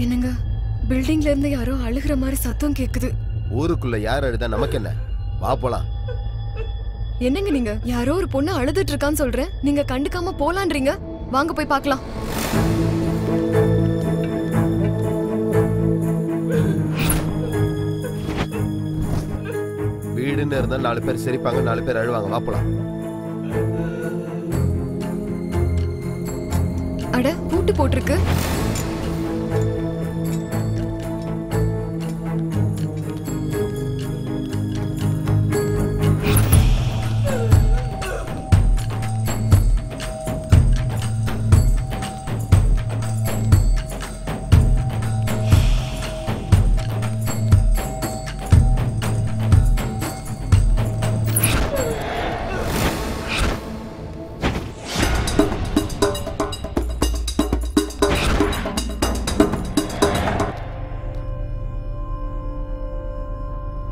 என்னங்க, பில்டிங்ல இருந்து யாரோ அழுகிற மாதிரி சத்தம் கேக்குது. ஊருக்குள்ள யார் அழுதா நமக்கு என்ன? வா போலாம். என்னங்க நீங்க? யாரோ ஒரு பொண்ணு அழுதுட்டு இருக்கான்னு சொல்றேன், நீங்க கண்டுக்காம போலான்றீங்க. வாங்க போய் பார்க்கலாம். வீடுன்னு இருந்தா 4 பேர் சிரிப்பாங்க, 4 பேர் அழுவாங்க. வா போலாம். அட, பூட்டு போட்டிருக்கு.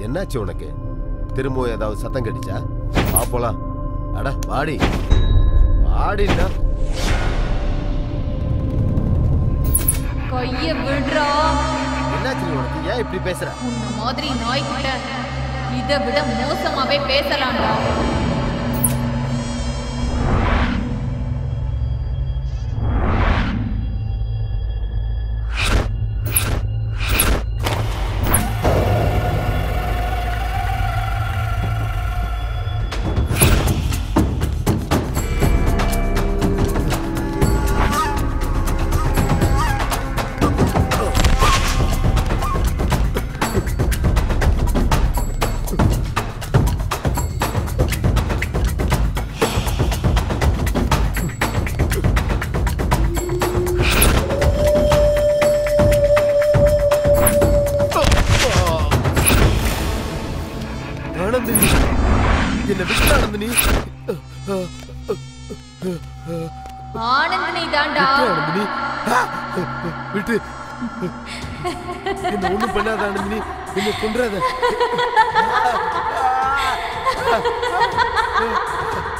என்னாச்சு உனக்கு? திரும்ப ஏதாவது சத்தம் கடிச்சா? வா போலாம். அட வாடி வாடினா. கைய விடுறா. என்னாச்சு உனக்கு? ஏன் இப்படி பேசுற? உன்ன மாதிரி நாய்கிட்ட இதை விட மோசமாவே பேசலாம்டா. ஆனந்தினி தாண்டா. விட்டு என்ன ஒண்ணும் பண்ணாத ஆனந்தினி, என்ன கொன்றாத.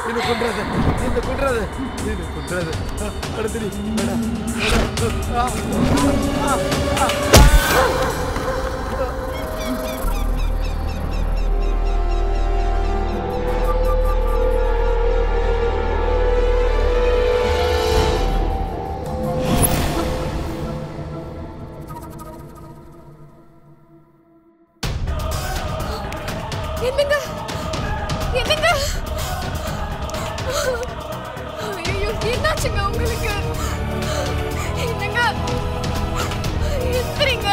என்ன கொன்றாத, என்ன கொன்றாத, என்ன கொன்றாத ஆனந்தினி. என்னங்க என்னங்க? ஐயோ, என்னாச்சுங்க உங்களுக்கு? என்னங்க எந்திரிங்க.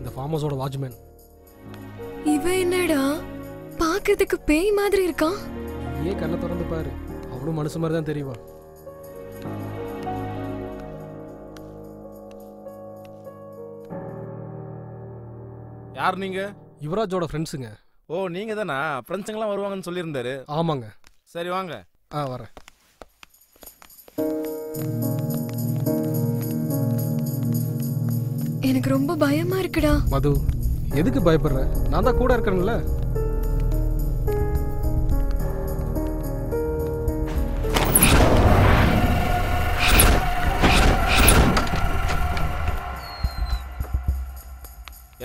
இந்த ஃபார்ம் ஹவுஸோட வாட்ச்மேன். இவன் என்னடா பாக்குறதுக்கு பேய் மாதிரி இருக்கான்? ஏன் கண்ணை திறந்து பாரு, அவனும் மனுஷன் மாதிரி தான் தெரியுவான். யார் நீங்க? யுவராஜோட ஃப்ரெண்ட்ஸுங்க. ஓ நீங்க தானா? ஃப்ரெண்ட்ஸுங்கெல்லாம் வருவாங்கன்னு சொல்லியிருந்தாரு. ஆமாங்க. சரி வாங்க. வரேன். எனக்கு ரொம்ப பயமா இருக்குடா. மது, எதுக்கு பயப்படுற? நான் தான் கூட இருக்கேன்ல.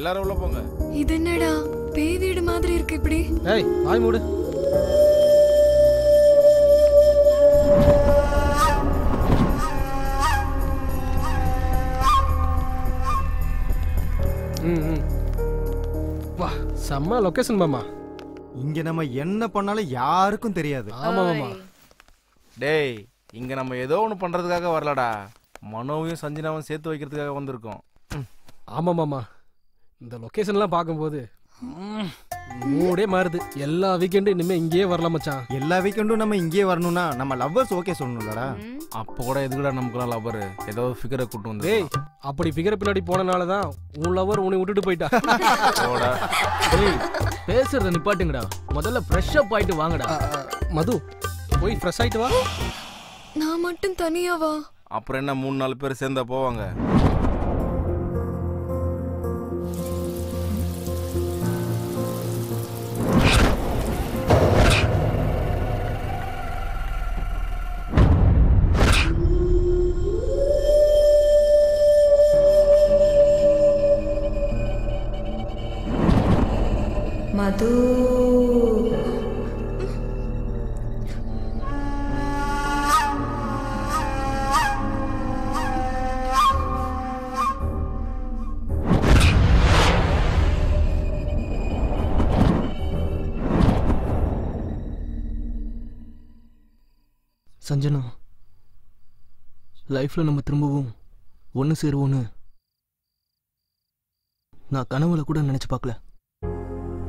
எல்லாரும் உள்ள போங்க. இது என்னடா பேய் வீடு மாதிரி இருக்கு இப்படி? ஏய் வாய் மூடு. வா, செம்ம லொகேஷன் மாமா. இங்க நம்ம என்ன பண்ணாலும் யாருக்கும் தெரியாது. ஆமா மாமா. டேய், இங்க நம்ம ஏதோ ஒன்று பண்றதுக்காக வரலடா, மனோவையும் சஞ்சனாவும் சேர்த்து வைக்கிறதுக்காக வந்திருக்கோம். ஆமா மாமா, இந்த லொகேஷன்லாம் பார்க்கும்போது மூடே மாறுது. எல்லா வீக்கெண்டும் இனிமே இங்கேயே வரலாம் மச்சான். எல்லா வீக்கெண்டும் நம்ம இங்கேயே வரணும்னா நம்ம லவ்வர்ஸ் ஓகே சொல்லணும்லடா. அப்போ கூட எதுக்குடா நமக்குலாம் லவர் ஏதோ ஃபிகரை கூட்டு வந்து. டேய், அப்படி ஃபிகரை பின்னாடி போனனால தான் உன் லவர் உன்னை விட்டுட்டு போயிட்டா. டேய், பேசுறத நிப்பாட்டுங்கடா. முதல்ல ஃப்ரெஷ் அப் ஆயிட்டு வாங்கடா. மது, போய் ஃப்ரெஷ் ஆயிட்டு வா. நான் மட்டும் தனியா வா? அப்புறம் என்ன 3-4 பேர் சேர்ந்தா போவாங்க. மது, சஞ்சனா, லைஃப்ல நம்ம திரும்பவும் ஒன்று சேருவோன்னு நான் கனவுல கூட நினைச்சு பார்க்கல.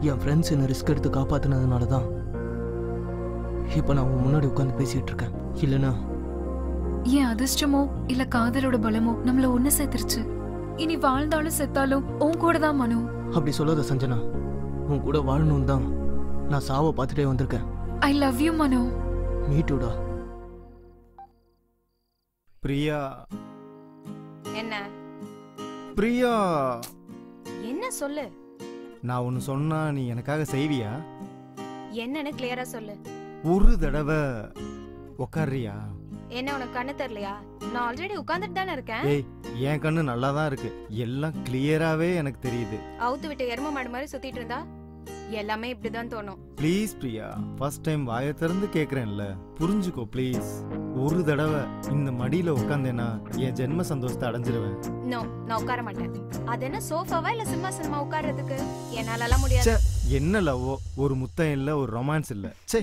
என் ஃப்ரெண்ட்ஸ் என்னை ரிஸ்க் எடுத்து காப்பாத்தினதுனால தான் இப்போ நான் உன் முன்னாடி உட்காந்து பேசிட்டு இருக்கேன். இல்லைன்னா என் அதிர்ஷ்டமோ இல்ல காதலோட பலமோ நம்மள ஒண்ணு சேர்த்துருச்சு. இனி வாழ்ந்தாலும் செத்தாலும் உன் கூட தான் மனு. அப்படி சொல்லாத சஞ்சனா, உன் கூட வாழணும் தான் நான் சாவை பார்த்துட்டே வந்திருக்கேன். ஐ லவ் யூ மனு. மீட்டுடா. பிரியா. என்ன பிரியா, என்ன சொல்லு. நான் ஒன்னு சொன்னா நீ எனக்காக செய்வியா? என்னன்னு கிளியரா சொல்லு. ஒரு தடவை உக்காரியா? என்ன உனக்கு கண்ணு தெரியலையா? நான் ஆல்ரெடி உட்கார்ந்துட்டு தானே இருக்கேன். ஏய், என் கண்ணு நல்லா தான் இருக்கு. எல்லாம் கிளியராவே எனக்கு தெரியுது. அவுத்து விட்டு எரும மாடு மாதிரி சுத்திட்டு இருந்தா எல்லாமே இப்படிதான் தோணும். ப்ளீஸ் பிரியா, ஃபர்ஸ்ட் டைம் வாயை திறந்து கேக்குறேன்ல, புரிஞ்சுக்கோ ப்ளீஸ். ஒரு தடவை இந்த மடியில உட்காந்தேன்னா என் ஜென்ம சந்தோஷத்தை அடைஞ்சிருவேன். நோ, நான் உட்கார மாட்டேன். அது என்ன சோஃபாவா இல்ல சிம்மாசனமா உட்கார்றதுக்கு? என்னாலலாம் முடியாது. என்ன லவ்வோ, ஒரு முத்தம் இல்ல, ஒரு ரொமான்ஸ் இல்ல. சே.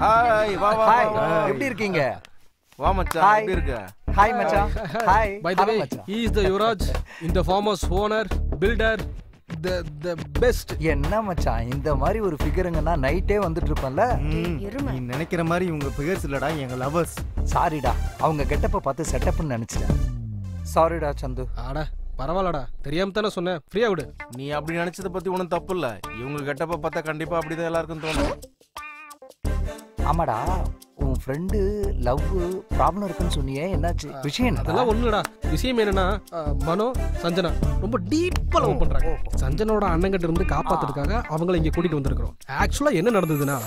ஹாய் வா வா ஹாய் வா. எப்படி இருக்கீங்க? வா மச்சான் எப்படி இருக்க? ஹாய் மச்சான். Hi. By the way, he is the Yuvraj, in the foremost owner, builder, the best. என்ன மச்சான் இந்த மாதிரி ஒரு ஃபிகருங்கன்னா நைட்டே வந்துட்டு இருப்பேன்ல. நீ நினைக்கிற மாதிரி இவங்க ஃபிகர்ஸ் இல்லடா, எங்க லவர்ஸ். சாரிடா, அவங்க கெட்டப்ப பார்த்து செட்டப்னு நினைச்சிட்டேன். சாரிடா சந்து. ஆடா பரவாயில்லடா, தெரியாம தானே சொன்னேன், ஃப்ரீயா விடு. நீ அப்படி நினைச்சத பத்தி ஒன்றும் தப்பு இல்ல. இவங்க கெட்டப்ப பார்த்தா கண்டிப்பா அப்படிதான் எல்லாருக்கும் தோணும். ஆமாடா, உன் ஃப்ரெண்டு லவ் ப்ராப்ளம் இருக்குன்னு சொன்னியே, என்னாச்சு விஷயம்? என்ன? அதெல்லாம் ஒண்ணுடா. விஷயம் என்னன்னா மனோ சஞ்சனா ரொம்ப டீப்பா லவ் பண்றாங்க. சஞ்சனோட அண்ணங்கிட்ட இருந்து காப்பாத்துறதுக்காக அவங்கள இங்க கூட்டிட்டு வந்திருக்கிறோம். ஆக்சுவலா என்ன நடந்ததுன்னா,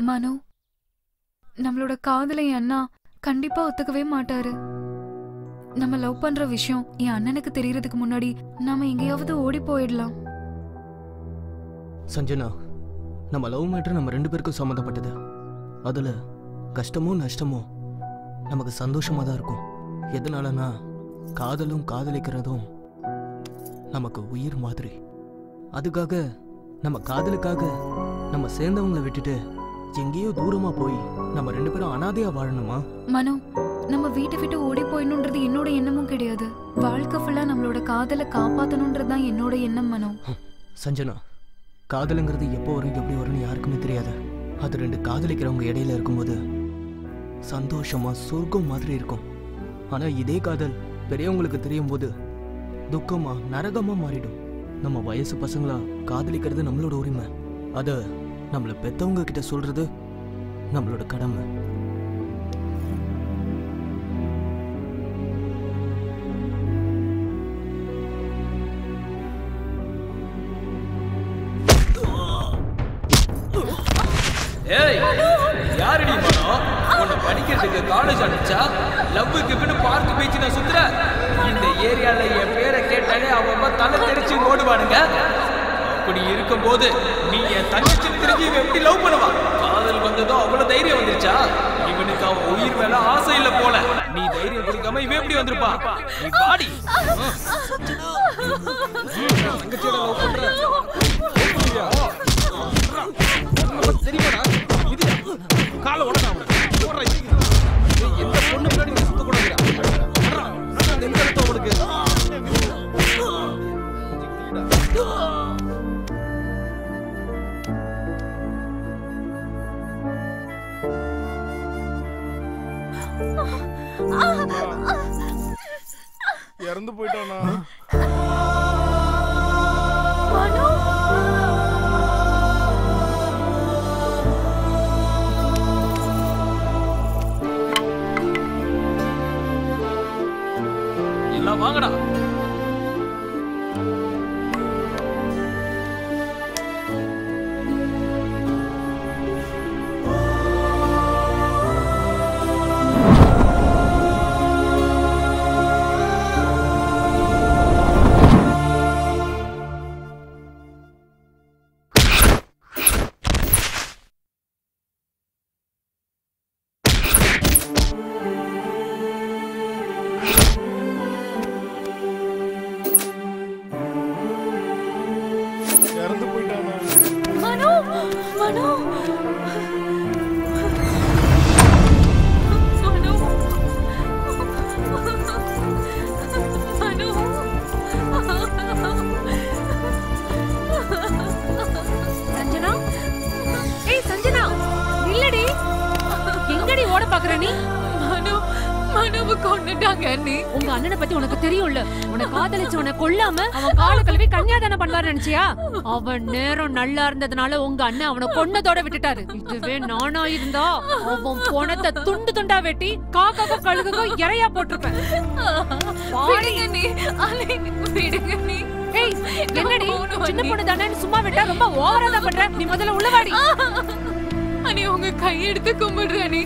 மனு, நம்மளோட காதலை என் அண்ணா கண்டிப்பா ஒத்துக்கவே மாட்டாரு. நம்ம லவ் பண்ற விஷயம் என் அண்ணனுக்கு தெரியறதுக்கு முன்னாடி நாம எங்கேயாவது ஓடி போயிடலாம். சஞ்சனா, நம்ம லவ் மேட்டர் நம்ம 2 பேருக்கும் சம்மந்தப்பட்டது. அதுல கஷ்டமோ நஷ்டமோ நமக்கு சந்தோஷமா தான் இருக்கும். எதனாலனா காதலும் காதலிக்கிறதும் நமக்கு உயிர் மாதிரி. அதுக்காக நம்ம காதலுக்காக நம்ம சேர்ந்தவங்களை விட்டுட்டு எங்கேயோ தூரமா போய் நம்ம 2 பேரும் அனாதையா வாழணுமா? மனோ, நம்ம வீட்டை விட்டு ஓடி போயிடணுன்றது என்னோட எண்ணமும் கிடையாது. வாழ்க்கை ஃபுல்லா நம்மளோட காதலை காப்பாத்தணுன்றது தான் என்னோட எண்ணம் மனோ. சஞ்சனா, காதலுங்கிறது எப்போ வரும் எப்படி வரும்னு யாருக்குமே தெரியாது. அது 2 காதலிக்கிறவங்க இடையில இருக்கும்போது சந்தோஷமா சொர்க்கம் மாதிரி இருக்கும். ஆனா இதே காதல் பெரியவங்களுக்கு தெரியும் போது துக்கமா நரகமா மாறிடும். நம்ம வயசு பசங்களா காதலிக்கிறது நம்மளோட உரிமை. அத நம்மள பெத்தவங்க கிட்ட சொல்றது நம்மளோட கடமை. ஏய், யாரடி மனோ? உன்னை படிக்கிறதுக்கு காலேஜ் அனுப்பிச்சா லவ்வுக்கு பின்னு பார்க் பீச் நான் சுத்துற? இந்த ஏரியால என் பேரை கேட்டாலே அவங்க தலை தெரிச்சு ஓடுவானுங்க. அப்படி இருக்கும்போது நீ என் தங்கச்சி தெரிஞ்சு இவன் எப்படி லவ் பண்ணுவா? காதல் வந்ததும் அவ்வளவு தைரியம் வந்துருச்சா? இவனுக்கு அவன் உயிர் மேல ஆசை இல்ல போல. நீ தைரியம் கொடுக்காம இவன் எப்படி வந்திருப்பான்? நீ பாடி தங்கச்சியோட லவ் பண்ற தெரியுமாடா? இது காலை உடனே எந்த பொண்ணு முன்னாடி சுத்த கூடாது. உனக்கு இறந்து போயிட்டானா? எல்லாம் வாங்கடா. உங்க அண்ணனை பத்தி உனக்கு தெரியும்ல. உன்னை காதலிச்சவனை கொல்லாம அவன் கால கழுவி கன்னியாதானம் பண்ணுவாரு நினைச்சியா? அவன் நேரம் நல்லா இருந்ததுனால உங்க அண்ணன் அவனை கொன்னதோட விட்டுட்டாரு. இதுவே நானா இருந்தா அவன் போனத்தை துண்டு துண்டா வெட்டி காக்காக்கோ கழுகுக்கோ இறையா போட்டிருப்பேன். என்னடி சின்ன பொண்ணு தானே சும்மா விட்டா ரொம்ப ஓவரா தான் பண்ற. நீ முதல்ல உள்ளவாடி. அனி உங்க கையெடுத்து கும்பிடுற. நீ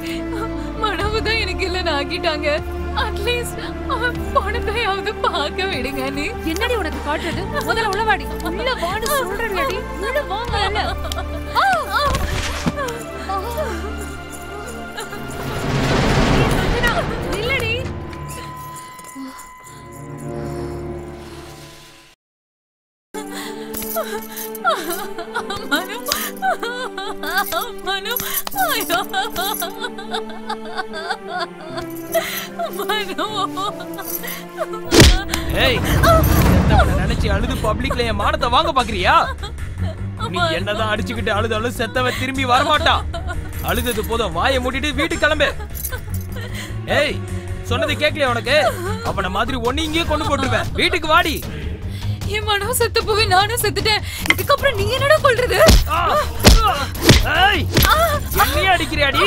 மனவுதான் எனக்கு இல்லன்னு ஆக்கிட்டாங்க. அட்லீஸ்ட் அவன் பணத்தையாவது பார்க்க விடுங்க. நீ என்னடி உனக்கு காட்டுறது? முதல்ல உள்ளவாடி. உள்ள வாடி சொல்றேன்டி. உள்ள வாங்கல. சஞ்சனா இல்லடி. மனு மனு ஏய், நினைச்சு அழுது பப்ளிக்ல என் மானத்தை வாங்க பாக்குறியா? நீ என்னதான் அடிச்சுக்கிட்டு அழுதாலும் செத்தவ திரும்பி வரமாட்டா. அழுதது போதும், வாயை மூடிட்டு வீட்டுக்கு கிளம்பு. ஏய், சொன்னது கேட்கலையா உனக்கு? அவன மாதிரி ஒன்னு இங்கே கொண்டு போட்டுருவேன். வீட்டுக்கு வாடி. என் மனம் செத்து போய் நானும் செத்துட்டேன். இதுக்கப்புறம் நீ என்னடா கொல்றது? ஏய், என்னைய அடிக்கிறியாடி?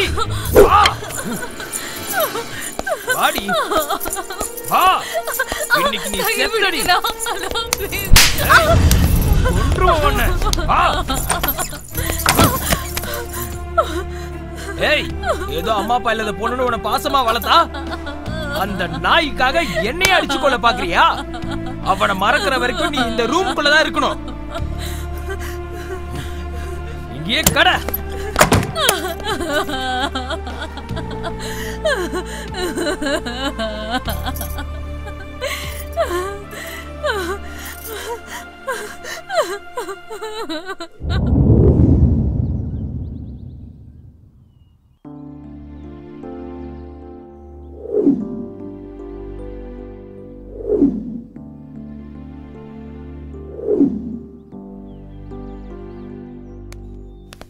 வாடி வா. இன்னைக்கு நீ செத்தடி. கொன்றுவோம் உன்னை. வா. ஏய், ஏதோ அம்மா அப்பா இல்லாத பொண்ணுன்னு உன்னை பாசமா வளர்த்தா அந்த நாய்க்காக என்னைய அடிச்சு கொள்ள பாக்குறியா? அவனை மறக்கிற வரைக்கும் நீ இந்த ரூம்குள்ளதான் இருக்கணும். இங்கே கடை.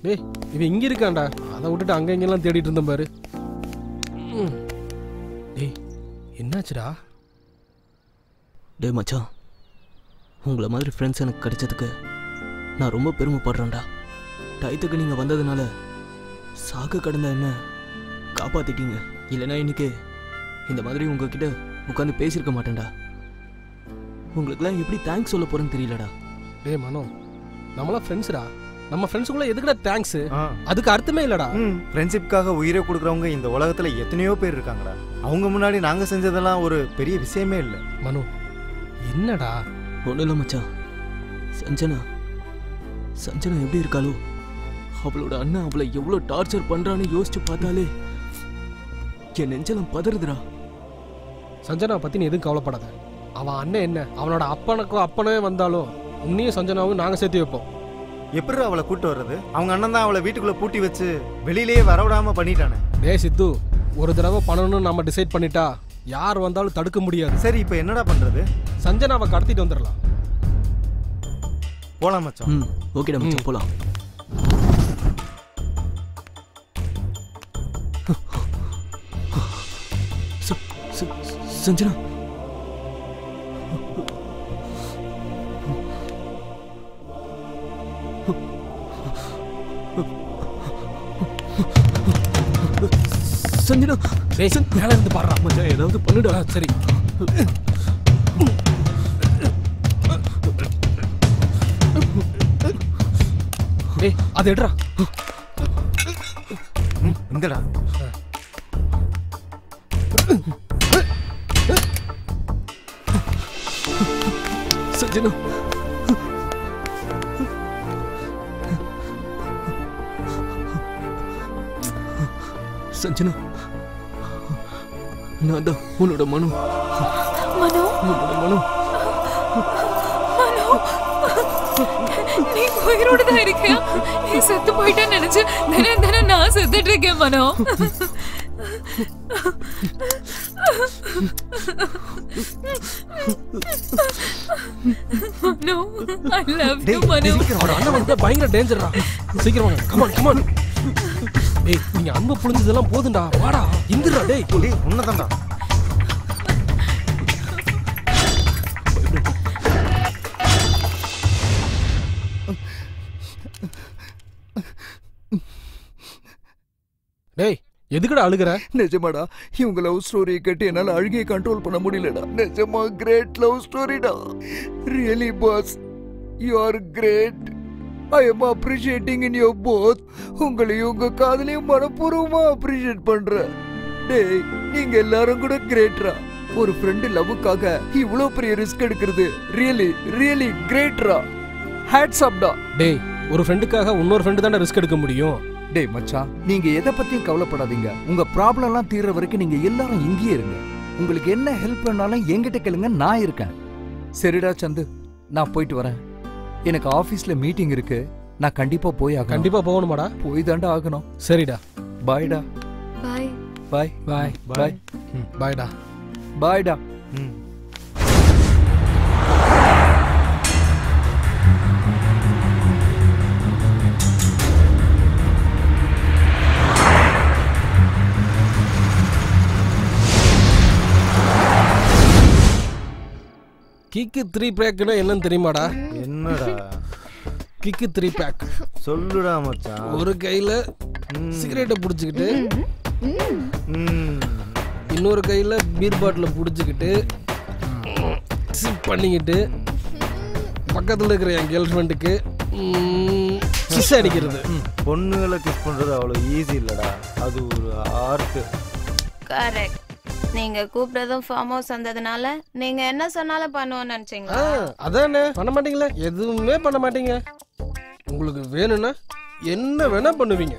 டேய் இவன் இங்க இருக்கான்டா. அதை விட்டுட்டு அங்க இங்கெல்லாம் தேடிட்டு இருந்தேன் பாரு. டேய் என்னாச்சுடா? டேய் மச்சான், உங்களை மாதிரி ஃப்ரெண்ட்ஸ் எனக்கு கிடைச்சதுக்கு நான் ரொம்ப பெருமைப்படுறேன்டா. டயத்துக்கு நீங்கள் வந்ததுனால சாக கடந்த என்ன காப்பாற்றிட்டீங்க. இல்லைன்னா இன்னைக்கு இந்த மாதிரி உங்ககிட்ட உட்காந்து பேசியிருக்க மாட்டேன்டா. உங்களுக்குலாம் எப்படி தேங்க்ஸ் சொல்ல போகிறேன்னு தெரியலடா. டேய் மனோ, நம்மளாம் ஃப்ரெண்ட்ஸ்டா. நம்ம ஃப்ரெண்ட்ஸுக்குள்ள எதுக்குடா தேங்க்ஸ்? அதுக்கு அர்த்தமே இல்லடா. ஃப்ரெண்ட்ஷிப்காக உயிரை கொடுக்குறவங்க இந்த உலகத்துல எத்தனையோ பேர் இருக்காங்கடா. அவங்க முன்னாடி நாங்க செஞ்சதெல்லாம் ஒரு பெரிய விஷயமே இல்லை. மனு என்னடா? ஒன்றும் இல்லை மச்சான். சஞ்சனா எப்படி இருக்காளோ, அவளோட அண்ணன் அவளை எவ்வளோ டார்ச்சர் பண்றான்னு யோசிச்சு பார்த்தாலே என் நெஞ்செல்லாம் பதறுதுடா. சஞ்சனா பத்தி நீ எதுவும் கவலைப்படாத. அவன் அண்ணன் என்ன அவனோட அப்பனே வந்தாலும் உன்னையும் சஞ்சனாவும் நாங்க சேர்த்து வைப்போம். எப்படி அவளை கூட்டு வர்றது? அவங்க அண்ணன் தான் அவளை வீட்டுக்குள்ள பூட்டி வச்சு வெளியிலேயே வரவிடாம பண்ணிட்டானே. டேய் சித்து, ஒரு தடவை பண்ணணும்னு நம்ம டிசைட் பண்ணிட்டா யார் வந்தாலும் தடுக்க முடியாது. சரி இப்போ என்னடா பண்றது? சஞ்சனாவை கடத்திட்டு வந்துடலாம். போலாம் மச்சான். ஓகேடா மச்சான், போலாம். சஞ்சனா சஞ்சனா மேல இருந்து பாடுறா. மச்சான் ஏதாவது பண்ணுடா. சரி டேய் அது எடுறா. இந்தடா. சஞ்சனா சஞ்சனா, நான் தான் உன்னோட மனு. உன்னோட மனு. நீ உயிரோட தான் இருக்கியா? நீ செத்து போயிட்டேன்னு நினைச்சு தினம் நான் செத்துட்டு இருக்கேன் மனோ. No, I love you, Manu. அண்ணன் வந்து பயங்கர டேஞ்சர்ரா. சீக்கிரம் வாங்க. Come on, come on. டேய் நீங்க அன்பு புளிஞ்சதெல்லாம் போதும்டா. வாடா. இந்திரா டேய். டேய் உன்னதான்டா. டேய் எதுக்குடா அழுகுற? நிஜமாடா, இவங்க லவ் ஸ்டோரியை கேட்டு என்னால அழுகையை கண்ட்ரோல் பண்ண முடியலடா. நிஜமா கிரேட் லவ் ஸ்டோரிடா. Really boss, you are great. I am appreciating in your both. உங்களையும் உங்க காதலையும் மனப்பூர்வமா அப்ரிஷியேட் பண்றேன். டேய் நீங்க எல்லாரும் கூட கிரேட்ரா. ஒரு ஃப்ரெண்டு லவ்வுக்காக இவ்வளோ பெரிய ரிஸ்க் எடுக்கிறது ரியலி ரியலி கிரேட்ரா. ஹேட்ஸ் அப் டா. டேய் ஒரு ஃப்ரெண்டுக்காக இன்னொரு ஃப்ரெண்டு தானே ரிஸ்க் எடுக்க முடியும். டேய் மச்சான், நீங்க எதை பத்தியும் கவலைப்படாதீங்க. உங்க ப்ராப்ளம் எல்லாம் தீர்ற வரைக்கும் நீங்க எல்லாரும் இங்கேயே இருங்க. உங்களுக்கு என்ன ஹெல்ப் வேணாலும் என்கிட்ட கேளுங்க, நான் இருக்கேன். சரிடா சந்து, நான் போயிட்டு வரேன். எனக்கு ஆபீஸ்ல மீட்டிங் இருக்கு, நான் கண்டிப்பா போய் ஆகணும். கண்டிப்பா போகணுமாடா? போய் தாண்டா ஆகணும். சரிடா. பாய்டா. பாய் பாய் பாய் பாய் பாய்டா. பாய்டா. கிக்கு 3 பேக்னா என்னன்னு தெரியுமாடா? என்னடா கிக்கு 3 பேக்? சொல்லுடா மச்சான். ஒரு கையில சிகரெட்டை புடிச்சுக்கிட்டு இன்னொரு கையில பீர் பாட்டில புடிச்சுக்கிட்டு சிப் பண்ணிக்கிட்டு பக்கத்துல இருக்கிற என் கேர்ள் ஃப்ரெண்டுக்கு கிஸ் அடிக்கிறது. பொண்ணுகளை கிஸ் பண்றது அவ்வளவு ஈஸி இல்லடா, அது ஒரு ஆர்ட். கரெக்ட். நீங்க கூப்பிட்டதும் ஃபார்ம் ஹவுஸ் வந்ததுனால நீங்க என்ன சொன்னாலும் பண்ணுவோம்னு நினைச்சீங்களா? அதானே, பண்ண மாட்டீங்களா? எதுவுமே பண்ண மாட்டீங்க. உங்களுக்கு வேணும்னா என்ன வேணா பண்ணுவீங்க.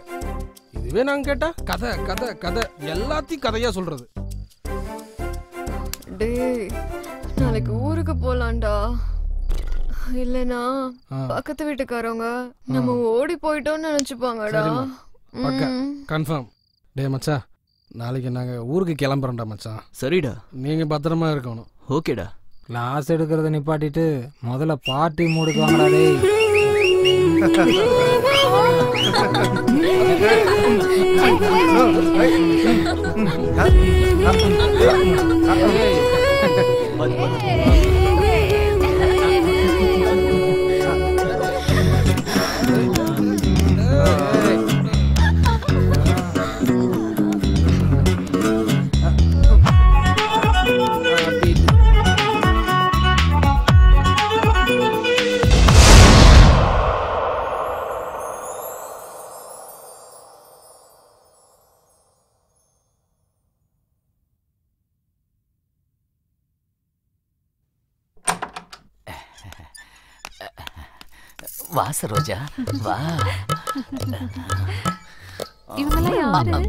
இதுவே நாங்க கேட்டா கதை கதை கதை எல்லாத்தையும் கதையா சொல்றது. டேய் நாளைக்கு ஊருக்கு போலாம்டா. இல்லனா பக்கத்து வீட்டுக்காரங்க நம்ம ஓடி போயிட்டோம்னு நினைச்சுப்பாங்கடா. பக்கா கன்ஃபார்ம். டே மச்சான், நாளைக்கு நாங்க ஊருக்கு கிளம்புறோம்டா மச்சான். சரிடா. நீங்க பத்திரமா இருக்கணும். ஓகேடா. கிளாஸ் எடுக்கிறத நிப்பாட்டிட்டு முதல்ல பார்ட்டி மூடுக்கு வாங்கடா டேய். வா சரோஜா வா. இவங்கெல்லாம் யாரு?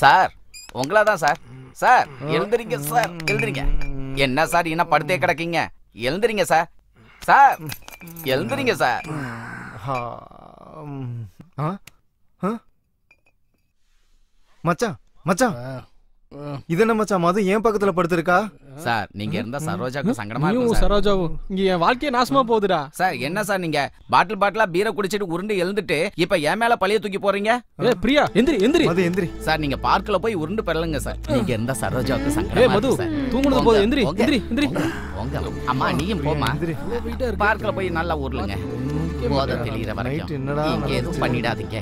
சார் உங்களா தான் சார். சார் எழுந்திரிங்க சார், எழுந்திரிங்க. என்ன சார் என்ன படுத்தே கிடக்கீங்க? எழுந்திரிங்க சார். சார் எழுந்திரிங்க சார். மச்சான் மச்சான், இது என்ன மச்சான் மது ஏன் பக்கத்துல படுத்திருக்கா? சார் நீங்க இருந்தா சரோஜாக்கு சங்கடமா இருக்கும் நீயும் சார். சரோஜாவும் இங்க என் வாழ்க்கையே நாசமா போகுதுடா. சார் என்ன சார் நீங்க பாட்டிலா பீரை குடிச்சிட்டு உருண்டு எழுந்துட்டு இப்ப என் மேல பழைய தூக்கி போறீங்க? ஏய் பிரியா எந்திரி எந்திரி. மது எந்திரி. சார் நீங்க பார்க்ல போய் உருண்டு பெறலுங்க சார். நீங்க இருந்தா சரோஜாவுக்கு சங்கடமா ஏய் மது, தூங்குனது போதும், எந்திரி எந்திரி எந்திரி. அம்மா நீயும் போமா. பார்க்ல போய் நல்லா ஊர்லுங்க. போத தெளிற வரைக்கும் நீங்க எதுவும் பண்ணிடாதீங்க.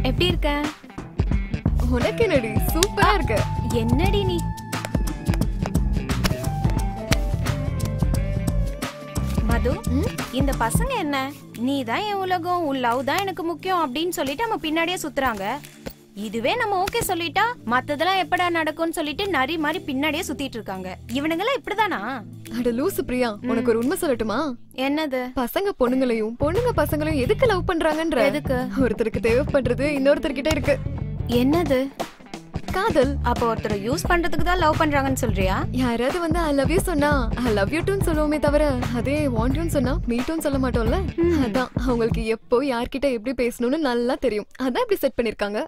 எப்படி இருக்க? உனக்கு என்னடி சூப்பரா இருக்க. என்னடி நீ? மது, இந்த பசங்க என்ன நீ தான் என் உலகம், உன் லவ் தான் எனக்கு முக்கியம் அப்படின்னு சொல்லிட்டு நம்ம பின்னாடியே சுத்துறாங்க. இதுவே நம்ம ஓகே சொல்லிட்டா மத்ததெல்லாம் எப்படா நடக்கும்னு சொல்லிட்டு நரி மாதிரி பின்னாடியே சுத்திட்டு இருக்காங்க. இவனுங்கெல்லாம் இப்படிதானா? அட லூசு பிரியா, உனக்கு ஒரு உண்மை சொல்லட்டுமா? என்னது? பசங்க பொண்ணுங்களையும் பொண்ணுங்க பசங்களையும் எதுக்கு லவ் பண்றாங்கன்ற. எதுக்கு? ஒருத்தருக்கு தேவைப்படுறது இன்னொருத்தர்கிட்ட இருக்கு. என்னது? காதல். அப்ப ஒருத்தரை யூஸ் பண்றதுக்கு தான் லவ் பண்றாங்கன்னு சொல்றியா? யாராவது வந்து ஐ லவ் யூ சொன்னா ஐ லவ் யூ டுன்னு சொல்லுவோமே தவிர அதே வாண்ட் யூன்னு சொன்னா மீ டுன்னு சொல்ல மாட்டோம்ல. அதான் அவங்களுக்கு எப்போ யார்கிட்ட எப்படி பேசணும்னு நல்லா தெரியும். அதான் இப்படி செட் பண்ணிருக்காங்க.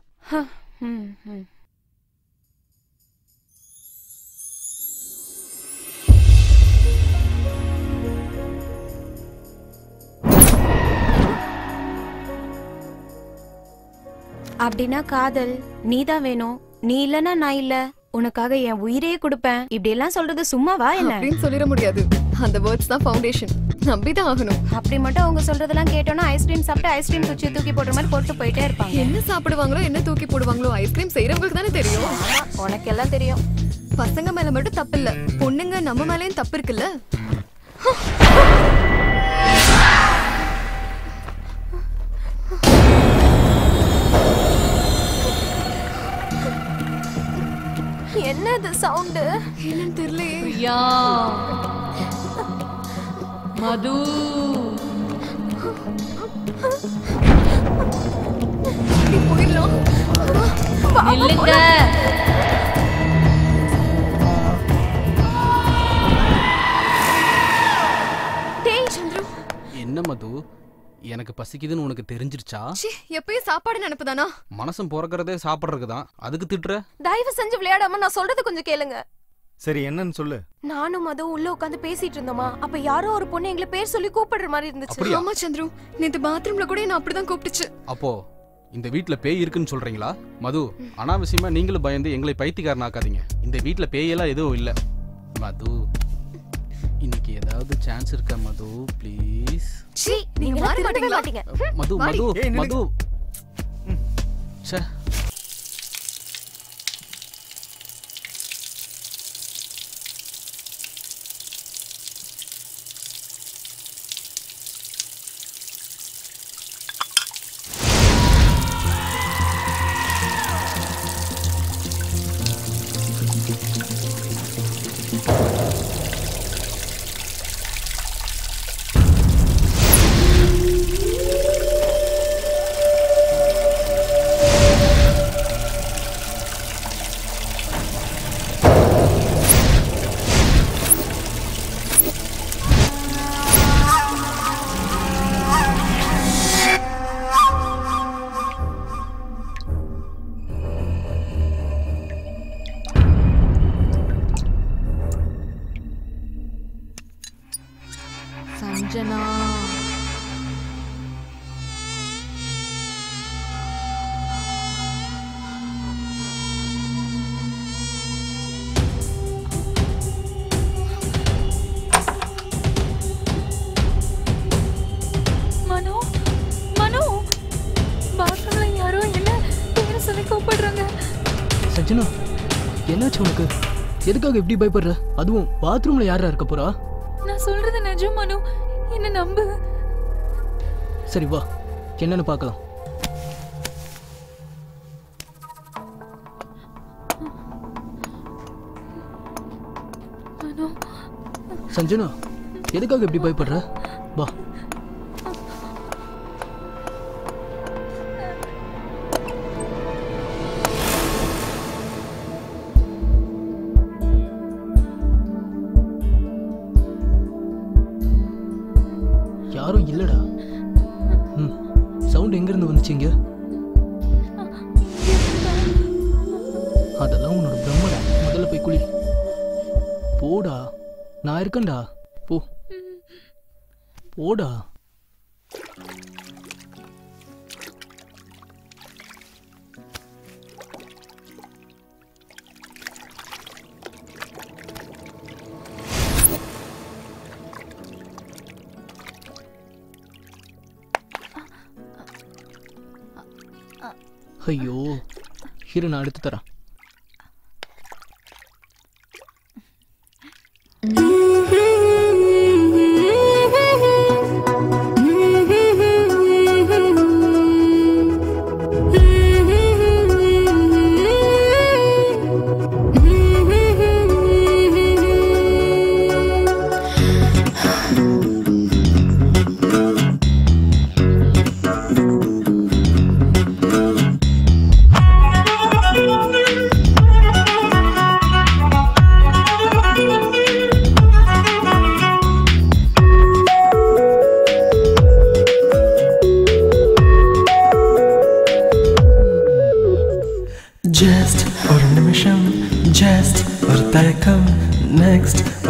அப்படின்னா காதல் நீதான் வேணும், நீ இல்லனா நான் இல்ல, உனக்காக என் உயிரையே கொடுப்பேன் இப்படி எல்லாம் சொல்றது சும்மாவா என்ன? அப்படின்னு சொல்லிட முடியாது. அந்த வேர்ட்ஸ் தான் ஃபவுண்டேஷன். நம்பிதான் ஆகணும். அப்படி மட்டும் அவங்க சொல்றதெல்லாம் கேட்டோம்னா ஐஸ்கிரீம் சாப்பிட்டு ஐஸ்கிரீம் தூக்கி போடுற மாதிரி போட்டு போயிட்டே இருப்பாங்க. என்ன சாப்பிடுவாங்களோ என்ன தூக்கி போடுவாங்களோ ஐஸ்கிரீம் செய்யறவங்களுக்கு தானே தெரியும். உனக்கு எல்லாம் தெரியும். பசங்க மேல மட்டும் தப்பு இல்ல, பொண்ணுங்க நம்ம மேலயும் தப்பு இருக்குல்ல. என்னது சவுண்ட்? என்னன்னு தெரியலையே. பிரியா, மது, நில்லுங்க. என்ன மது, எனக்கு பசிக்குதுன்னு உனக்கு தெரிஞ்சிருச்சா? எப்பயும் சாப்பாடு நினைப்புதானா? மனசும் பிறக்கிறதே சாப்பிட்றதுக்கு தான், அதுக்கு திட்டுற? தயவு செஞ்சு விளையாடாம நான் சொல்றது கொஞ்சம் கேளுங்க. சரி என்னன்னு சொல்லு. நானும் அதுவும் உள்ள உட்காந்து பேசிட்டு இருந்தோமா, அப்ப யாரோ ஒரு பொண்ணு எங்களை பேர் சொல்லி கூப்பிடுற மாதிரி இருந்துச்சு. ஆமா சந்துரு, நேத்து பாத்ரூம்ல கூட என்ன அப்படிதான் கூப்பிட்டுச்சு. அப்போ இந்த வீட்ல பேய் இருக்குன்னு சொல்றீங்களா? மது, அனாவசியமா நீங்களும் பயந்து எங்களை பைத்தியக்காரனாக்காதீங்க. இந்த வீட்ல பேயெல்லாம் எதுவும் இல்ல. மது, இன்னைக்கு ஏதாவது சான்ஸ் இருக்கா மது? ப்ளீஸ். நீங்க மாற மாட்டீங்களா? மது மது மது. ச்சே. அர்ச்சனா என்னாச்சு உனக்கு? எதுக்காக இப்படி பயப்படுற? அதுவும் பாத்ரூம்ல யாரா இருக்க போறா? நான் சொல்றது நிஜம் மனு, என்ன நம்பு. சரி வா, என்னன்னு பார்க்கலாம். சஞ்சனா எதுக்காக இப்படி பயப்படுற? வா. யாரும் இல்லடா. சவுண்ட் எங்க இருந்து வந்துச்சுங்க? அதெல்லாம் உன்னோட பிரம்மடா. முதல்ல போய் குளி. போடா, நான் இருக்கேன்டா. போ போடா. ஐயோ, இரு நான் எடுத்து தரேன்.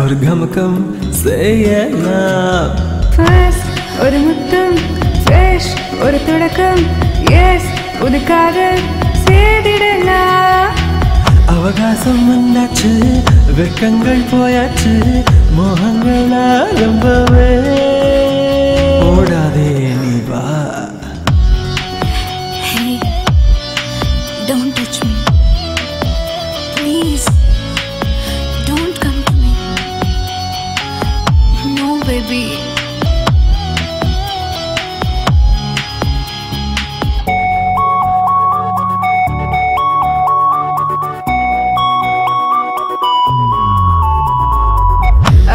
ஒரு கமகம் செய்யலாம். ஃபர்ஸ்ட் ஒரு முத்தம், ஃப்ரெஷ் ஒரு தொடக்கம், எஸ் ஒரு காதல் செய்திடலாம். அவகாசம் வந்தாச்சு, வெட்கங்கள் போயாச்சு, மோகங்கள் ஆரம்பவே. ஓடாதே நீ வா. Hey, don't touch me. Please. Baby,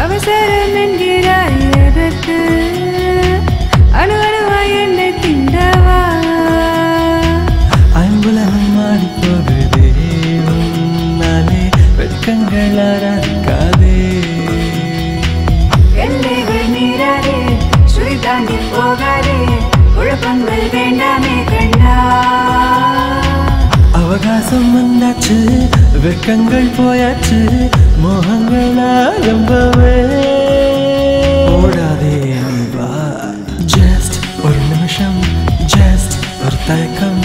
அவசரம் என்கிறாய் எதற்கு? அணு அணுவாய் என்னை திண்டவா? ஐம்புலனும் மாடி போகுதே, உன்னாலே வெட்கங்கள் ஆராதிக்காதே. எல்லைகள் மீறாதே, சுழி தாண்டி போகாதே, குழப்பங்கள் வேண்டாமே கண்ணா. அவகாசம் வந்தாச்சு, வெட்கங்கள் போயாச்சு, மோகங்கள் ஆரம்பவே. ஓடாதே நீ வா. ஜஸ்ட் ஒரு நிமிஷம், ஜஸ்ட் ஒரு தயக்கம்,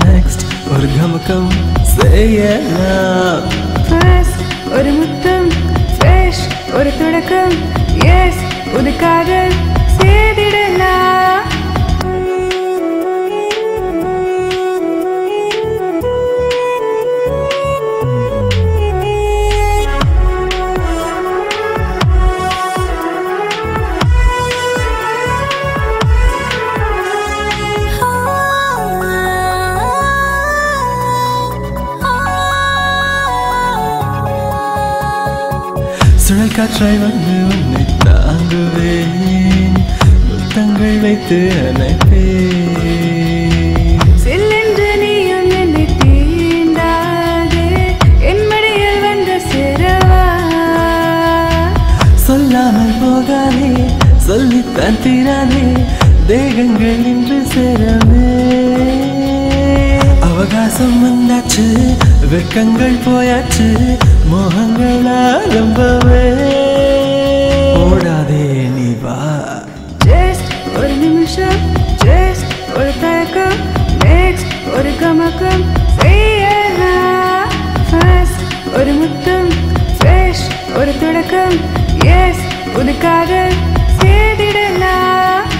நெக்ஸ்ட் ஒரு கமக்கம் செய்யலாம். ஃபர்ஸ்ட் ஒரு முத்தம், ஃப்ரெஷ் ஒரு தொடக்கம், எஸ் ஒரு காதல் செய்திடலாம். சுழல் காற்றாய் வந்து உன்னை தாங்குவேன், முத்தங்கள் வைத்து அணைப்பேன். சில்லென்று நீயும் என்னை தீண்டாதே, என் மடியில் வந்த சிறவா. சொல்லாமல் போகாதே, சொல்லித்தான் தீராதே, தேகங்கள் இன்று சேரமே. அவகாசம் வந்தாச்சு, வெட்கங்கள் போயாச்சு, மோகங்கள் ஆரம்பவே. ஓடாதே நீ வா. ஜஸ்ட் ஒரு நிமிஷம், ஜஸ்ட் ஒரு தயக்கம், நெக்ஸ்ட் ஒரு கமக்கம் செய்யலாம். ஃபர்ஸ்ட் ஒரு முத்தம், ஃப்ரெஷ் ஒரு தொடக்கம், எஸ் ஒரு காதல் செய்திடலாம்.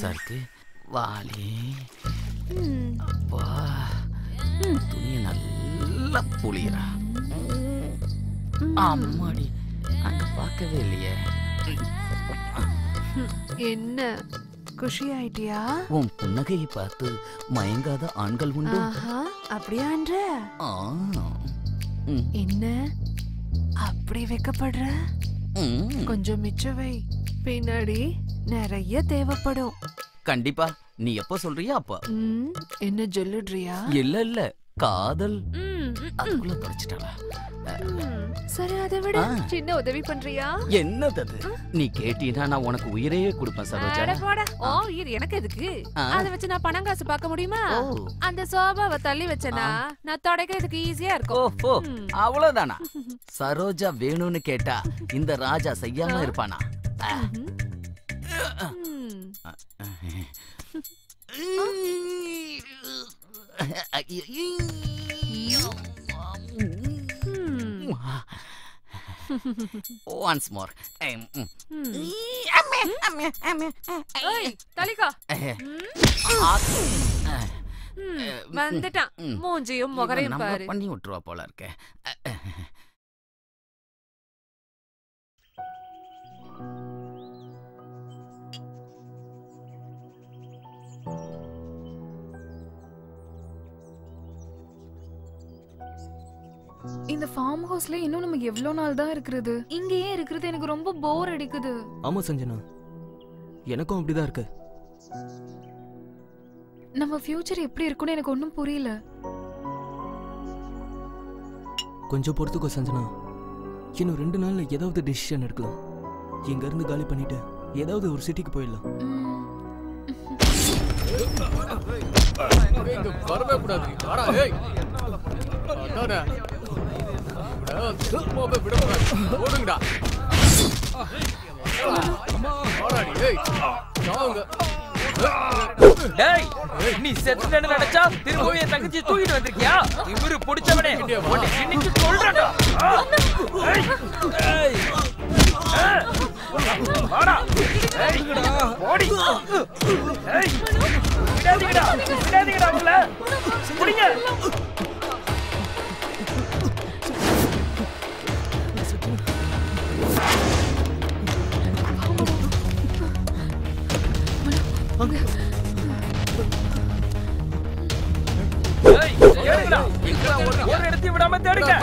சூடா இருக்கு. வாலி வா, துணியை நல்லா புளியறா. அம்மாடி, அங்க பார்க்கவே இல்லையே. என்ன குஷி ஆயிட்டியா? உன் புன்னகையை பார்த்து மயங்காத ஆண்கள் உண்டு. அப்படியான்ற என்ன அப்படி வைக்கப்படுற? கொஞ்சம் மிச்சவை, பின்னாடி நிறைய தேவைப்படும். கண்டிப்பா, நீ எப்ப சொல்றியா அப்ப. என்ன சொல்லுறியா? இல்ல காதல் அதுக்குள்ள தொலைச்சிட்டாளா? சரி, அதை விட சின்ன உதவி பண்றியா? என்னது அது? நீ கேட்டீனா நான் உனக்கு உயிரையே கொடுப்பேன் சரோஜா. அட போடா. உயிர் எனக்கு எதுக்கு? அத வச்சு நான் பணம் காசு பார்க்க முடியுமா? அந்த சோபாவை தள்ளி வச்சனா நான் தொடக்கிறதுக்கு ஈஸியா இருக்கும். ஓஹோ, அவ்வளவுதானா? சரோஜா வேணும்னு கேட்டா இந்த ராஜா செய்யாம இருப்பானா? Once more. தலிகா வந்துட்டான். மூஞ்சியும் முகரையும் பாரு. பண்ணி விட்டுருவா போல இருக்க. இந்த ஃபார்ம் ஹவுஸ்ல இன்னும் நம்ம எவ்வளவு நாள் தான் இருக்கிறது? இங்கேயே இருக்கிறது எனக்கு ரொம்ப போர் அடிக்குது. ஆமா சஞ்சனா, எனக்கும் அப்படிதான் இருக்கு. நம்ம ஃபியூச்சர் எப்படி இருக்கும்னு எனக்கு ஒன்றும் புரியல. கொஞ்சம் பொறுத்துக்கோ சஞ்சனா, இன்னும் 2 நாள்ல ஏதாவது டிசிஷன் எடுக்கலாம். இங்க இருந்து காலி பண்ணிட்டு ஏதாவது ஒரு சிட்டிக்கு போயிடலாம். வரவே கூடாது. ஓடுங்கடா. டேய், நீ செத்துட்டேன்னு நினைச்சா திரும்பவும் என் தங்கச்சி தூக்கிட்டு வந்திருக்கியா? இவரு பிடிச்சவனே இன்னைக்கு சொல்றடா. வாடா. ஓடி. விடாதீங்கடா, விடாதீங்கடா அவங்கள. புடிங்க. ஒரு இடத்தையும் விடாம தேடுங்க.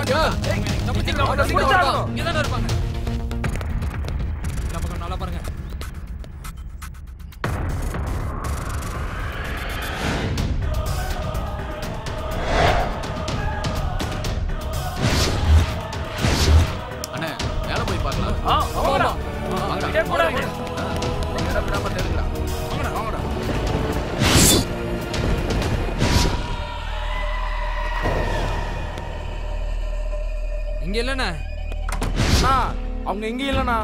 நல்லா பாருங்க. அண்ணே, மேல போய் பார்க்கலாம். விடாம தேடுங்கடா. இங்க இல்லண்ணா. அவங்க எங்க இல்லண்ணா.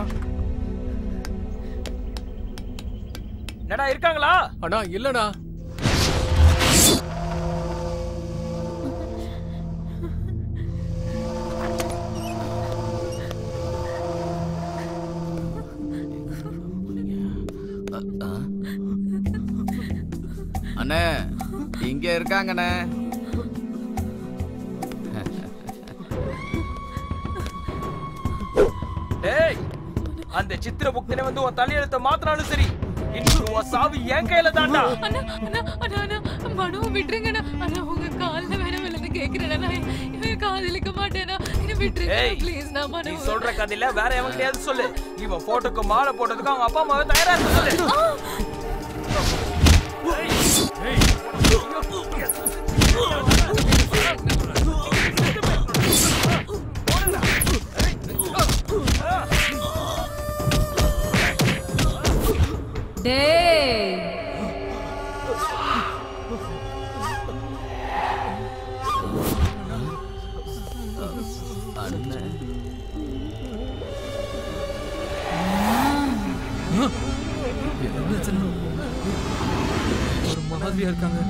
என்னடா இருக்காங்களா? அண்ணா இல்லண்ணா. அண்ணே, இங்க இருக்காங்கண்ணே. டேய், அந்த சித்திரகுப்தனை வந்து உன் தலையெழுத்த மாத்தினாலும் சரி, இன்னும் உன் சாவு என் கையில தான்டா. மனு விட்டுருங்கண்ணா. ஆனா உங்க கால்ல வேற விழுந்து கேக்குறேன்னா இவன் காதலிக்க மாட்டேனா? என்ன விட்டுருங்க ப்ளீஸ். நான் மனு, நீ சொல்ற கதையில வேற எவன் கிடையாது சொல்லு. இவன் போட்டோக்கு மாலை போட்டதுக்கு அவங்க அப்பா அம்மாவே தயாரா இருக்க சொல்லு. ஒரு மாதிரியா இருக்காங்க.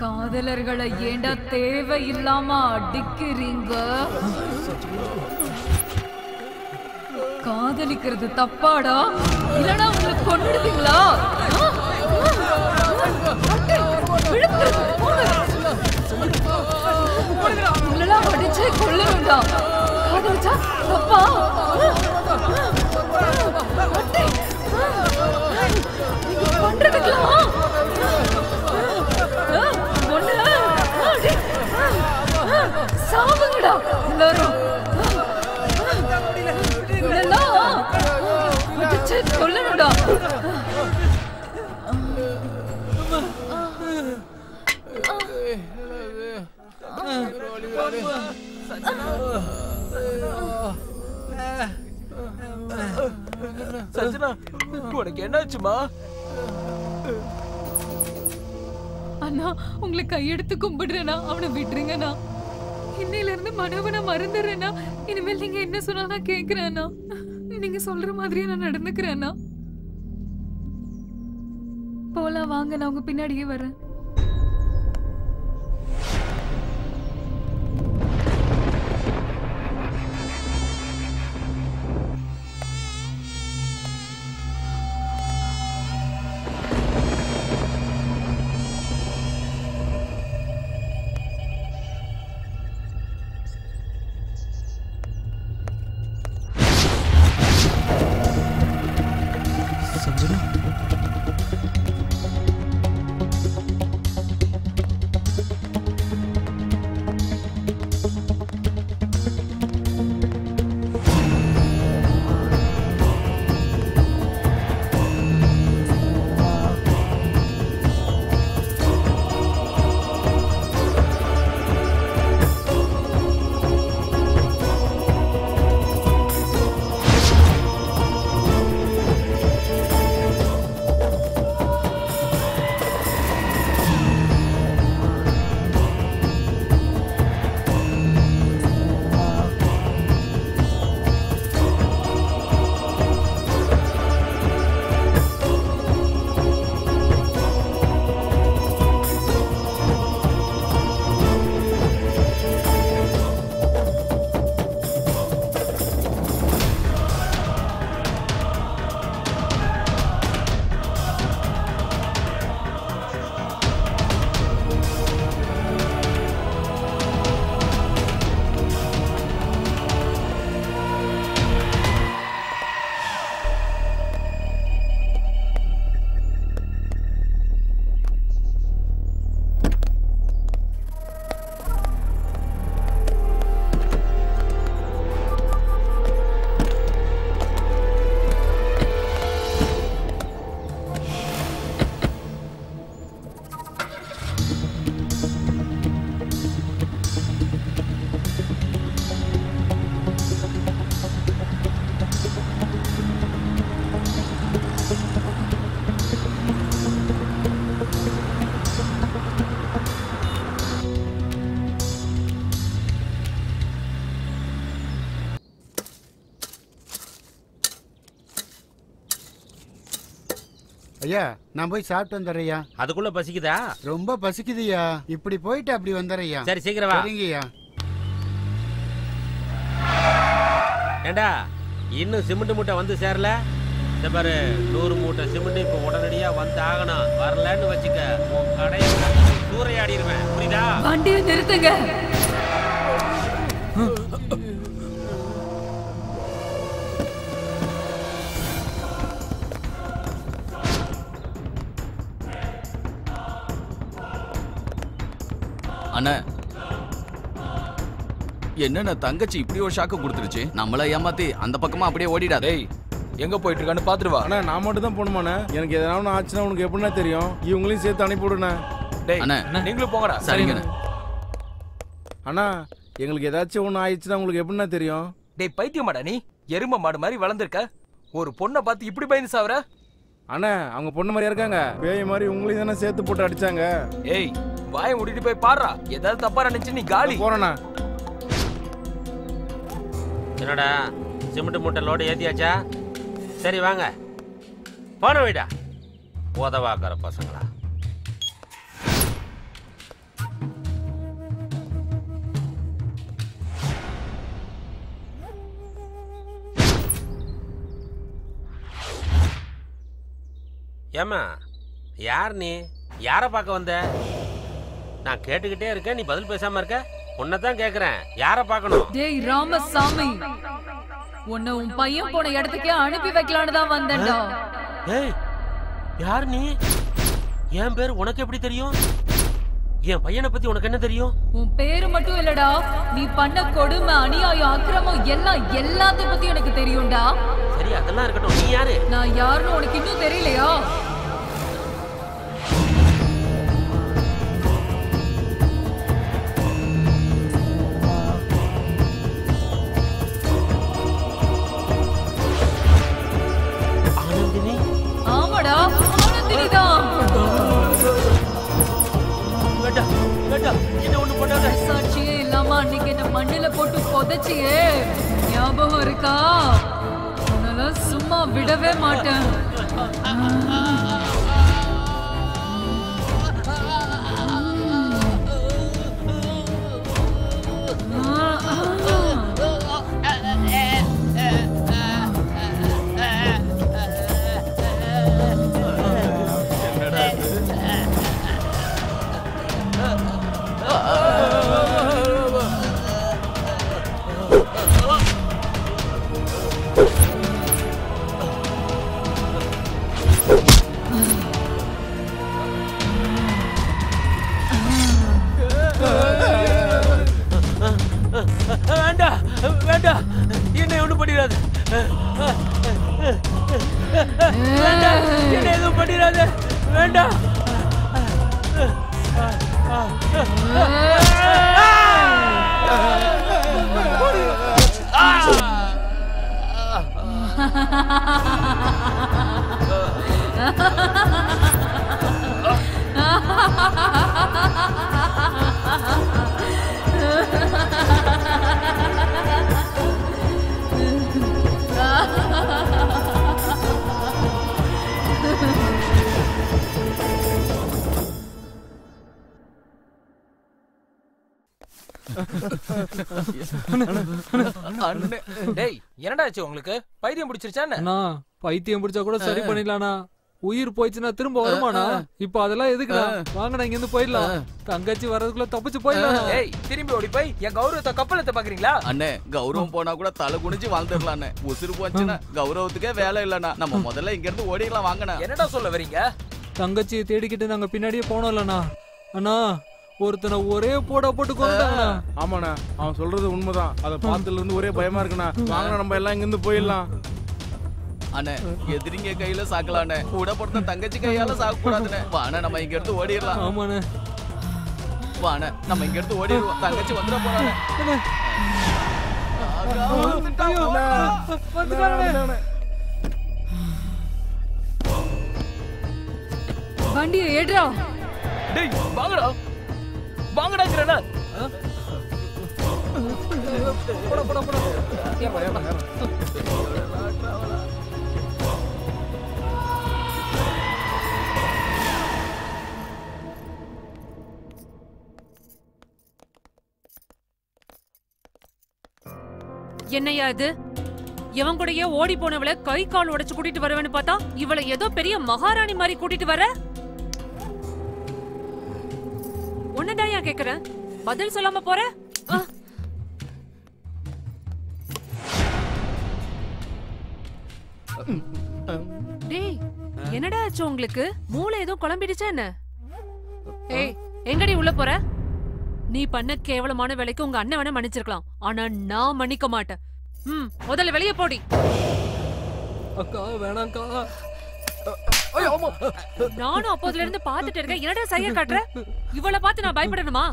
காதலர்களை ஏண்டா தேவையில்லாம அடிக்கிறீங்க? காதலிக்கிறது தப்பாடா இல்லனா உங்களை கொன்னுடுவீங்களா? உங்களெல்லாம் அடிச்சு கொல்லணும்டா. காதலிச்சா தப்பா? பண்றதுக்கலாம் சாவுங்கடா எல்லாரும். கொல்லணும்டா. சஞ்சனா உனக்கு என்னாச்சுமா? அண்ணா உங்களை கையெடுத்து கும்பிடுறேனா, அவனை விட்டுருங்கண்ணா. இன்னையில இருந்து மனோவை நான் மறந்துடுறேன்னா. இனிமேல் நீங்க என்ன சொன்னா நான் கேக்குறேன்னா. நீங்க சொல்ற மாதிரியே நான் நடந்துக்கிறேன்னா. போலாம் வாங்க, நான் உங்க பின்னாடியே வரேன். ஐயா நான் போய் சாப்பிட்டு வந்துடுறேயா. அதுக்குள்ள பசிக்குதா? ரொம்ப பசிக்குதுயா. இப்படி போயிட்டு அப்படி வந்துடுறேயா. சரி சீக்கிரம் வா. சரிங்கய்யா. ஏண்டா இன்னும் சிமெண்ட் மூட்டை வந்து சேரல? இந்த பாரு 100 மூட்டை சிமெண்ட் இப்ப உடனடியா வந்து ஆகணும். வரலன்னு வச்சுக்க உன் கடையை சூறையாடிடுவேன். புரியுதா? வண்டியை நிறுத்துங்க. அண்ணா என்னண்ணா தங்கச்சி இப்படி ஒரு ஷாக்கு கொடுத்துருச்சு. நம்மள ஏமாத்தி அந்த பக்கமா அப்படியே ஓடிடாதே. எங்க போயிட்டு இருக்கான்னு பாத்துட்டு வா. அண்ணா நான் மட்டும் தான் போகணுமாண்ணே? எனக்கு எதனா ஆச்சுன்னா உனக்கு எப்படின்னா தெரியும். இவங்களையும் சேர்த்து அனுப்பி விடுண்ணே. டேய் அண்ணா நீங்களும் போங்கடா. சரிங்கண்ணா. அண்ணா எங்களுக்கு ஏதாச்சும் ஒன்று ஆயிடுச்சுன்னா உங்களுக்கு எப்படின்னா தெரியும்? டேய் பைத்தியமாடா நீ? எரும மாடு மாதிரி வளர்ந்துருக்க. ஒரு பொண்ணை பார்த்து இப்படி பயந்து சாவற? அண்ணா அவங்க பொண்ணு மாதிரியா இருக்காங்க. பேய் மாதிரி உங்களையும் தானே சேர்த்து போட்டு அடிச்சாங்க. ஏய் வாயை மூடிட்டு போய் பாடுறா. ஏதாவது தப்பா நினைச்சு நீ காலி. போறேண்ணா. என்னடா சிமெண்ட் மூட்டை லோடு ஏத்தியாச்சா? சரி வாங்க போன வீடா உதவாக்கிற பசங்களா. ஏமா யார் நீ? யாரை பார்க்க வந்த? நான் கேட்டுக்கிட்டே இருக்கேன், நீ பதில் பேசாம இருக்க. உன்னைத்தான் கேக்குறேன், யாரை பார்க்கணும்? டேய் ராமசாமி, உன்னை உன் பையன் போன இடத்துக்கே அனுப்பி வைக்கலான்னு தான் வந்தேன்டா. ஏய் யார் நீ? என் பேர் உனக்கு எப்படி தெரியும்? என் பையனை பத்தி உனக்கு என்ன தெரியும்? உன் பேரு மட்டும் இல்லடா, நீ பண்ண கொடுமை, அநியாயம், அக்கிரமம் எல்லாத்தையும் பத்தி எனக்கு தெரியும்டா. சரி அதெல்லாம் இருக்கட்டும், நீ யாரு? நான் யாருன்னு உனக்கு இன்னும் தெரியலையா? ஆமாடா, ஆனந்தினி தான். சாட்சியே இல்லாம அன்னைக்கு என்ன மண்ணில போட்டு புதைச்சியே, ஞாபகம் இருக்கா? உன்னால சும்மா விடவே மாட்டேன். வேண்டாம் வேண்டாம், என்னை ஒண்ணும் பண்ணிடாது. வேண்டாம், என்னை எதுவும் பண்ணிடாது. வேண்டாம். டேய் என்னடா ஆச்சு உங்களுக்கு? பைத்தியம் பிடிச்சிருச்சா? அண்ணா பைத்தியம் பிடிச்சா கூட சரி பண்ணிடலாம்ண்ணா. உயிர் போயிடுச்சுன்னா திரும்ப வருமாண்ணா? இப்ப அதெல்லாம் எதுக்குண்ணா? வாங்கண்ணா இங்க இருந்து போயிடலாம். தங்கச்சி வர்றதுக்குள்ள தப்பிச்சு போயிடலாம். ஏய் திரும்பி ஓடி போய் என் கௌரவத்தை கப்பலத்தை பாக்குறீங்களா? அண்ணே கௌரவம் போனா கூட தலை குனிஞ்சு வாழ்ந்துடலான்னு. உசுறு போச்சுன்னா கௌரவத்துக்கே வேலை இல்லண்ணா. நம்ம முதல்ல இங்க இருந்து ஓடிடலாம் வாங்கண்ணா. என்னடா சொல்ல வரீங்க? தங்கச்சியை தேடிக்கிட்டு நாங்க பின்னாடியே போனோம் இல்லண்ணா. அண்ணா ஒருத்தனை ஒரே போட போட்டு கொண்டாங்கண்ணா. ஆமாண்ணா, அவன் சொல்றது உண்மைதான். அதை பார்த்ததுல இருந்து ஒரே பயமா இருக்குண்ணா. வாங்கண்ணா நம்ம எல்லாம் இங்க இருந்து போயிடலாம். அண்ணே எதிரிங்க கையில சாக்கலாண்ணே, கூட பொறுத்த தங்கச்சி கையால சாக்க கூடாதுண்ணே. வாண்ணே நம்ம இங்க இருந்து ஓடிடலாம். ஆமாண்ணே வாண்ணே நம்ம இங்க இருந்து ஓடிடுவோம். தங்கச்சி வந்துட போறானே. வண்டியை ஏடுறா. டேய் வாங்கடா வாங்கடாங்கறனா. போடா போடா போடா. என்னையா இது? எவன் கூடயே ஓடி போனவளை கை கால் உடைச்சு கூட்டிட்டு வருவேன்னு பார்த்தா இவளை ஏதோ பெரிய மகாராணி மாதிரி கூட்டிட்டு வர. உன்னதாயா கேக்குறேன், பதில் சொல்லாம போற? டேய் என்னடா ஆச்சு உங்களுக்கு? மூளை ஏதோ குழம்பிடுச்சா என்ன? ஏய் எங்கடி உள்ள போற? நீ பண்ண கேவலமான வேலைக்கு உங்க அண்ணன் வேணா மன்னிச்சிருக்கலாம், ஆனா நான் மன்னிக்க மாட்டேன். முதல்ல வெளியே போடி. அக்கா வேணாம்க்கா. நானும் அப்போதுல இருந்து பாத்துட்டு இருக்கேன், என்னடா சைய காட்டுற? இவளை பார்த்து நான் பயப்படணுமா?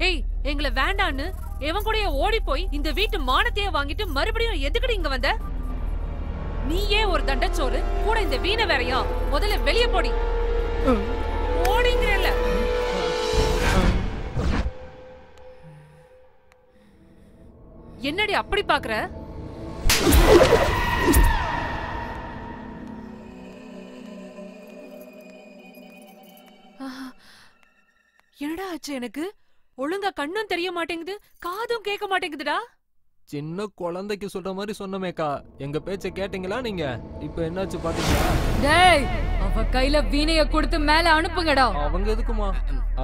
ஏய் எங்களை வேண்டான்னு எவன் கூடயே ஓடி போய் இந்த வீட்டு மானத்தையே வாங்கிட்டு மறுபடியும் எதுக்குடி இங்க வந்த? நீயே ஒரு தண்டச்சோறு, கூட இந்த வீணை வேறையா? முதல்ல வெளியே போடி. ஓடிங்கிறல்ல. என்னடி அப்படி பாக்குற? என்னடா ஆச்சு எனக்கு? ஒழுங்கா கண்ணும் தெரிய மாட்டேங்குது, காதும் கேட்க மாட்டேங்குதுடா. சின்ன குழந்தைக்கு சொல்ற மாதிரி சொன்னமேக்கா. எங்க பேச்ச கேட்டீங்களா நீங்க? இப்ப என்னாச்சு பாத்தீங்களா? டேய், அவ கையில வீணைய கொடுத்து மேல அனுப்புங்கடா. அவங்க எதுக்குமா?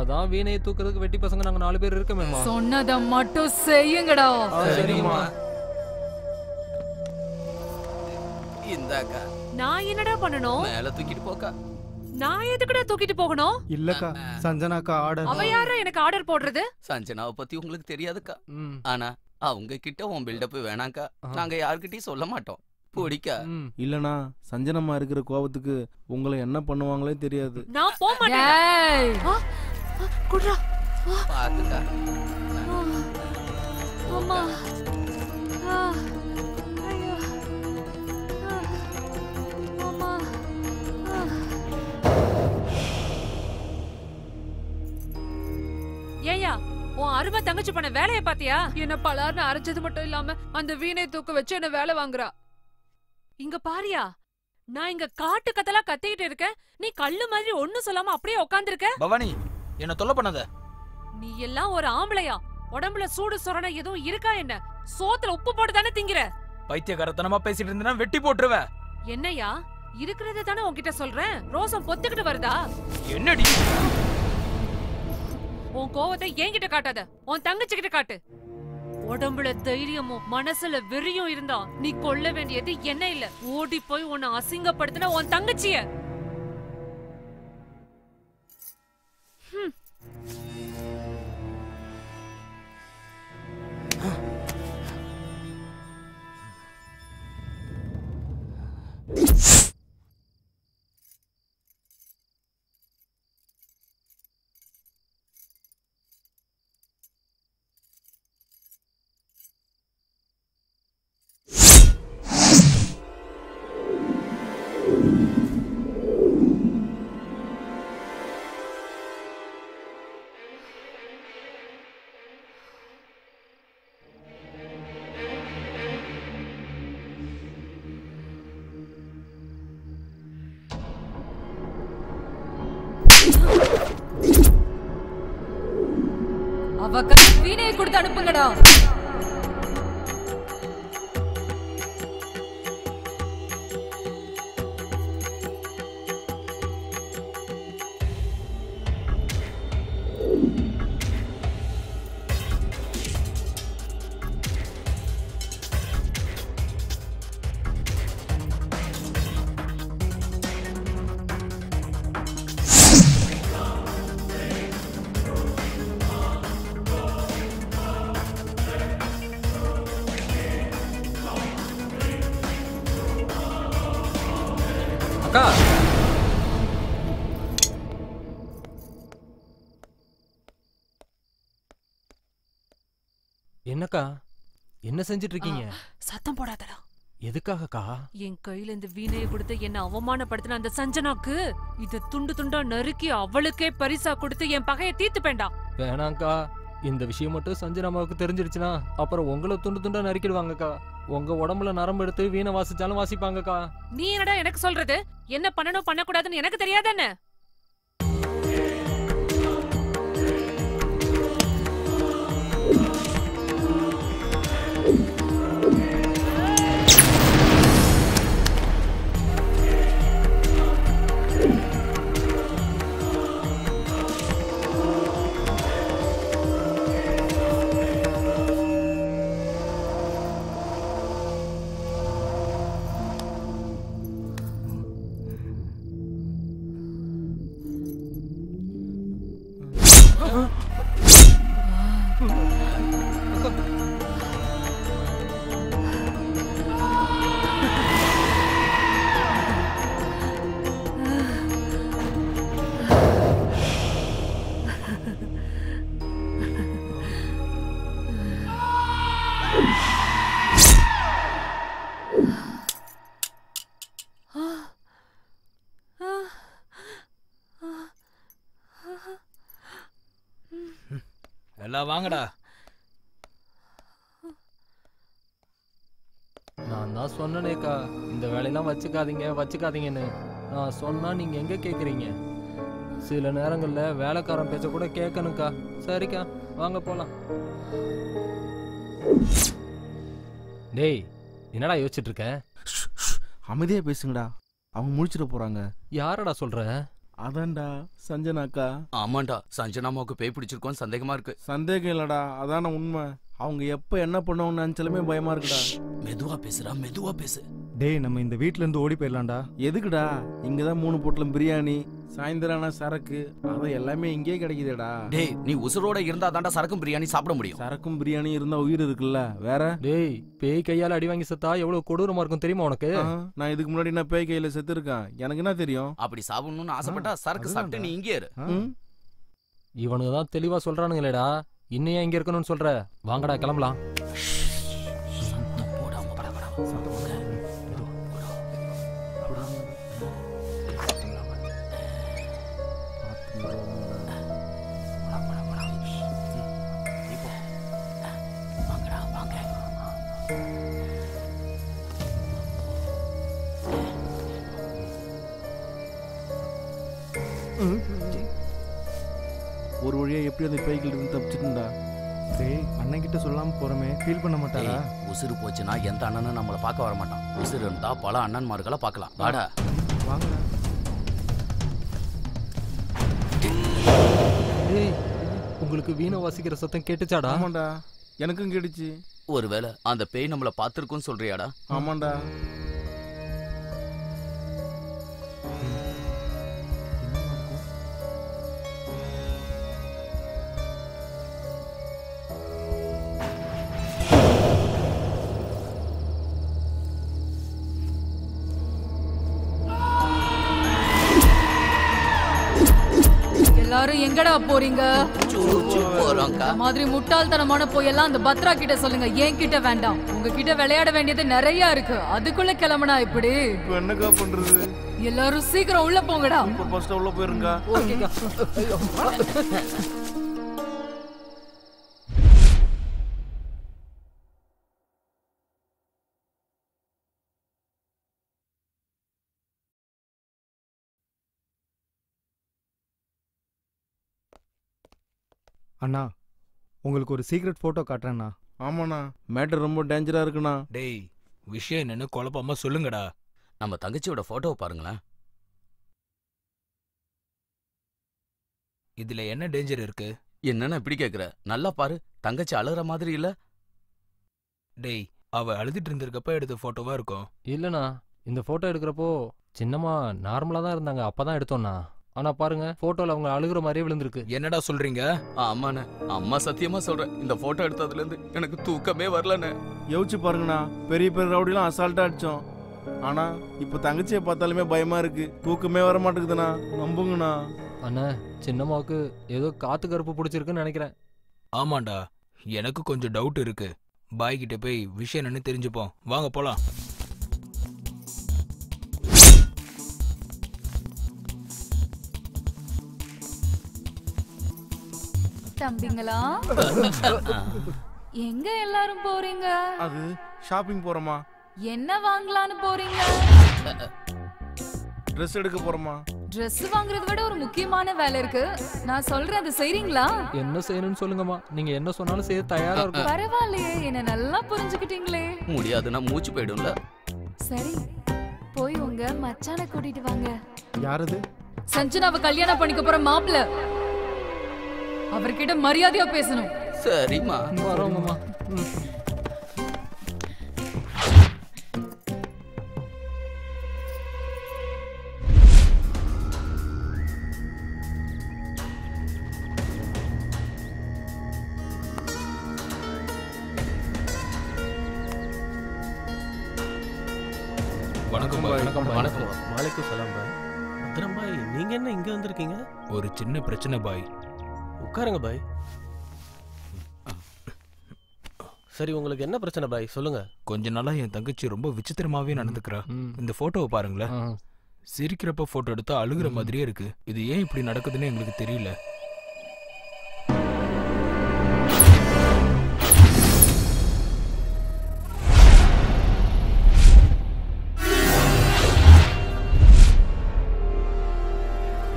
அதான் வீணையை தூக்குறதுக்கு வெட்டி பசங்க நாங்க 4 பேர் இருக்கமேமா. சொன்னத மட்டும் செய்யுங்கடா. சரிம்மா. இந்தாக்கா. நான் என்னடா பண்ணணும்? மேல தூக்கிட்டு போக்கா. நான் எதுக்குடா தூக்கிட்டு போகணும்? இல்லக்கா, சஞ்சனாக்கா ஆர்டர். அவ யாரா எனக்கு ஆர்டர் போடுறது? சஞ்சனாவை பத்தி உங்களுக்கு தெரியாதுக்கா. ஆனா அவங்க கிட்ட உன் பில்டப் வேணாக்கா. நாங்க யார்கிட்டயும் சொல்ல மாட்டோம். பிடிக்கா? இல்லனா சஞ்சனமா இருக்கிற கோபத்துக்கு உங்களை என்ன பண்ணுவாங்களே தெரியாது. நான் போக மாட்டேன். குட்ரா. பாத்துக்கா. அம்மா. ஐயோ. அம்மா. ஏயா, உன் அருமை தங்கச்சி பண்ண வேலையை பாத்தியா? என்ன பலார்னு அரைச்சது மட்டும் இல்லாம அந்த வீணை தூக்க வச்சு என்ன வேலை வாங்குறா. இங்க பாரியா, நான் இங்க காட்டு கத்தலா கத்திக்கிட்டு இருக்கேன். நீ கல்லு மாதிரி ஒண்ணும் சொல்லாம அப்படியே உட்கார்ந்திருக்க. பவானி, என்ன தொல்லை பண்ணாத. நீ எல்லாம் ஒரு ஆம்பளையா? உடம்புல சூடு சொரணை எதுவும் இருக்கா என்ன? சோத்துல உப்பு போட்டு தானே திங்கிற. பைத்தியக்காரத்தனமா பேசிட்டு இருந்தனா வெட்டி போட்டுருவ. என்னையா, இருக்கிறத தானே உன்கிட்ட சொல்றேன். ரோசம் பொத்துக்கிட்டு வருதா? என்னடி? உன் கோவத்தை என்கிட்ட காட்டாத, உன் தங்கச்சி கிட்ட காட்டு. உடம்புல தைரியமும் மனசுல வெறியும் இருந்தா நீ கொல்ல வேண்டியது என்ன இல்ல, ஓடி போய் உன்னை அசிங்கப்படுத்தின உன் தங்கச்சிய. அவ கை வீணையை கொடுத்து அனுப்புங்கடா. அக்கா, என்னக்கா என்ன செஞ்சிட்டு இருக்கீங்க? சத்தம் போடாதடா. எதுக்காகக்கா? என் கையில இந்த வீணையை கொடுத்து என்ன அவமானப்படுத்தின அந்த சஞ்சனாக்கு இத துண்டு துண்டா நறுக்கி அவளுக்கே பரிசா கொடுத்து என் பகையை தீர்த்துப்பேன்டா. வேணாங்க்கா, இந்த விஷயம் மட்டும் சஞ்சனாமாவுக்கு தெரிஞ்சிருச்சுன்னா அப்புறம் உங்களை துண்டு துண்டா நறுக்கிடுவாங்கக்கா. உங்க உடம்புல நரம்பு எடுத்து வீணை வாசிச்சாலும் வாசிப்பாங்கக்கா. நீ என்னடா எனக்கு சொல்றது? என்ன பண்ணணும் பண்ணக்கூடாதுன்னு எனக்கு தெரியாதானே? எல்லாம் வாங்கடா. நான் தான் சொன்னேனேக்கா, இந்த வேலையெல்லாம் வச்சுக்காதீங்கன்னு. நான் சொன்னா நீங்க எங்க கேக்குறீங்க? சில நேரங்கள்ல வேலைக்காரன் பேச்ச கூட கேட்கணும்க்கா. சரிக்கா, வாங்க போலாம். டேய் என்னடா யோசிச்சுட்டு இருக்க? அமைதியா பேசுங்கடா, அவங்க முடிச்சிட போறாங்க. யாரடா சொல்ற? அதான்டா சஞ்சனா அக்கா. ஆமாண்டா, சஞ்சனாமாவுக்கு பேய் பிடிச்சிருக்கோம் சந்தேகமா இருக்கு. சந்தேகம் இல்லடா, அதான உண்மை. அவங்க எப்ப என்ன பண்ணுவாங்கன்னு நினைச்சாலுமே பயமா இருக்குடா. மெதுவா பேசுடா, மெதுவா பேசு. டேய் நம்ம இந்த வீட்ல இருந்து ஓடி போயிடலாம்டா. எதுக்குடா? இங்கதான் 3 பொட்டலம் பிரியாணி, சாயந்தரம் சரக்கு, அது எல்லாமே இங்கே கிடைக்குதுடா. டேய் நீ உசுரோட இருந்தா தாண்டா சரக்கும் பிரியாணி சாப்பிட முடியும். சரக்கும் பிரியாணி இருந்தா உயிர் இருக்குல்ல, வேற? டேய் பேய் கையால அடி வாங்கி செத்தா எவ்வளவு கொடூரமா இருக்கும் தெரியுமா உனக்கு? நான் இதுக்கு முன்னாடி நான் பேய் கையில செத்து இருக்கேன், எனக்கு என்ன தெரியும்? அப்படி சாப்பிடணும்னு ஆசைப்பட்டா சரக்கு சாப்பிட்டு நீ இங்கே இரு. இவனுக்கு தான் தெளிவா சொல்றானுங்களேடா, இன்னும் ஏன் இங்க இருக்கணும்னு சொல்ற? வாங்கடா கிளம்பலாம். ஒரு வழியா எப்படி அந்த பேய்கள் இருந்து தப்பிச்சுட்டா? டேய் அண்ணன் கிட்ட சொல்லாம போறமே, ஃபீல் பண்ண மாட்டாரா? உசுறு போச்சுன்னா எந்த அண்ணனும் நம்மள பார்க்க வர மாட்டான். உசுறு இருந்தா பல அண்ணன்மார்களை பார்க்கலாம். வாடா வாங்கடா. டேய் உங்களுக்கு வீணை வாசிக்கிற சத்தம் கேட்டுச்சாடா? ஆமாண்டா, எனக்கும் கேட்டுச்சு. ஒருவேளை அந்த பேய் நம்மள பார்த்திருக்கும்னு சொல்றியாடா? ஆமாண்டா. எல்லாரும் எங்கடா போறீங்க? போறோம்க்கா. மாதிரி முட்டாள்தனமான போயெல்லாம் அந்த பத்ரா கிட்ட சொல்லுங்க, ஏன் கிட்ட வேண்டாம். உங்ககிட்ட விளையாட வேண்டியது நிறைய இருக்கு, அதுக்குள்ள கிளம்புனா இப்படி என்னக்கா பண்றது? எல்லாரும் சீக்கிரம் உள்ள போங்கடா. ஃபர்ஸ்ட் உள்ள போயிருங்க. ஓகேக்கா. அண்ணா உங்களுக்கு ஒரு சீக்ரெட் போட்டோ காட்டுறேண்ணா. ஆமாண்ணா, மேட்டர் ரொம்ப டேஞ்சரா இருக்குண்ணா. டேய் விஷயம் என்னன்னு குழப்பமா சொல்லுங்கடா. நம்ம தங்கச்சியோட போட்டோவை பாருங்களேன். இதுல என்ன டேஞ்சர் இருக்கு? என்னன்னு இப்படி கேக்குற? நல்லா பாரு, தங்கச்சி அழுற மாதிரி இல்ல? டேய் அவ அழுதுட்டு இருந்திருக்கப்ப எடுத்த போட்டோவா இருக்கும். இல்லண்ணா, இந்த போட்டோ எடுக்கிறப்போ சின்னமா நார்மலா தான் இருந்தாங்க, அப்பதான் எடுத்தோம்ண்ணா. ஆனா பாருங்க போட்டோல அவங்க அழுகுற மாதிரியே விழுந்திருக்கு. என்னடா சொல்றீங்க? ஆமாண்ணே, அம்மா சத்தியமா சொல்றேன், இந்த போட்டோ எடுத்ததுல இருந்து எனக்கு தூக்கமே வரலண்ணே. யோசிச்சு பாருங்கண்ணா, பெரிய பெரிய ரவுடிலாம் அசால்ட்டா அடிச்சோம். ஆனா இப்ப தங்கச்சியை பார்த்தாலுமே பயமா இருக்கு, தூக்கமே வர மாட்டேங்குதுண்ணா. நம்புங்கண்ணா. அண்ணா சின்னம்மாவுக்கு ஏதோ காத்து கருப்பு பிடிச்சிருக்குன்னு நினைக்கிறேன். ஆமாண்டா, எனக்கு கொஞ்சம் டவுட் இருக்கு. பாய் கிட்ட போய் விஷயம் என்னன்னு தெரிஞ்சுப்போம். வாங்க போலாம். தம்பிங்களா, எங்க எல்லாரும் போறீங்க? அது ஷாப்பிங் போறோமா? என்ன வாங்கலான்னு போறீங்க? ட்ரெஸ் எடுக்க போறோமா? Dress வாங்குறத விட ஒரு முக்கியமான வேலை இருக்கு, நான் சொல்றேன், அதை செய்றீங்களா? என்ன செய்யணும்னு சொல்லுங்கம்மா, நீங்க என்ன சொன்னாலும் செய்ய தயாரா இருக்கும். பரவாயில்லையே, என்ன நல்லா புரிஞ்சுக்கிட்டீங்களே. முடியாதுன்னா மூச்சு போயிடும்ல. சரி, போய் உங்க மச்சானை கூட்டிட்டு வாங்க. யாரது? சஞ்சனாவை கல்யாணம் பண்ணிக்க போற மாப்பிள்ள, அவர்கிட்ட மரியாதையா பேசணும். சரிம்மா, வரோங்கம்மா. வணக்கம் பாய். வணக்கம். வாலைக்கும் சலாம் பாய். பத்ரம் பாய், நீங்க என்ன இங்க வந்திருக்கீங்க? ஒரு சின்ன பிரச்சனை பாய். உட்காருங்க பாய். சரி, உங்களுக்கு என்ன பிரச்சனை பாய், சொல்லுங்க. கொஞ்ச நாளா என் தங்கச்சி ரொம்ப விசித்திரமாவே நடந்துக்கிறா. இந்த போட்டோவை பாருங்களேன். சிரிக்கிறப்ப போட்டோ எடுத்தா அழுகுற மாதிரியே இருக்கு. இது ஏன் இப்படி நடக்குதுன்னு எங்களுக்கு தெரியல.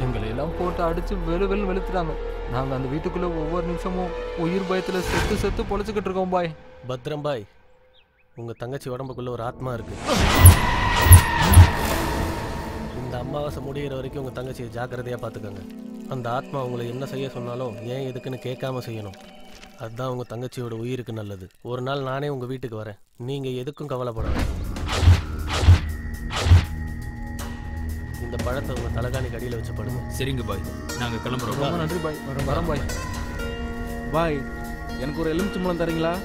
எங்களை எல்லாம் போட்டு அடிச்சு வெளு வெளுத்துட்டாங்க. நாங்க அந்த வீட்டுக்குள்ள ஒவ்வொரு நிமிஷமும் உயிர் பயத்துல செத்து செத்து பொழைச்சுக்கிட்டு இருக்கோம் பாய். பத்ரம் பாய், உங்க தங்கச்சி உடம்புக்குள்ள ஒரு ஆத்மா இருக்கு. இந்த அமாவாசை முடிகிற வரைக்கும் உங்க தங்கச்சியை ஜாக்கிரதையா பார்த்துக்கோங்க. அந்த ஆத்மா உங்களை என்ன செய்ய சொன்னாலும் ஏன் எதுக்குன்னு கேட்காம செய்யணும். அதுதான் உங்க தங்கச்சியோட உயிருக்கு நல்லது. ஒரு நாள் நானே உங்க வீட்டுக்கு வரேன். நீங்க எதுக்கும் கவலைப்படாத. இந்த பழத்தை உங்க தலைகாணிக்கு அடியில் வச்சு படுங்க. சரிங்க பாய், நாங்க கிளம்புறோம். ரொம்ப நன்றி பாய். வரோம் பாய். பாய், எனக்கு ஒரு எலுமிச்சம்பழம் தரீங்களா?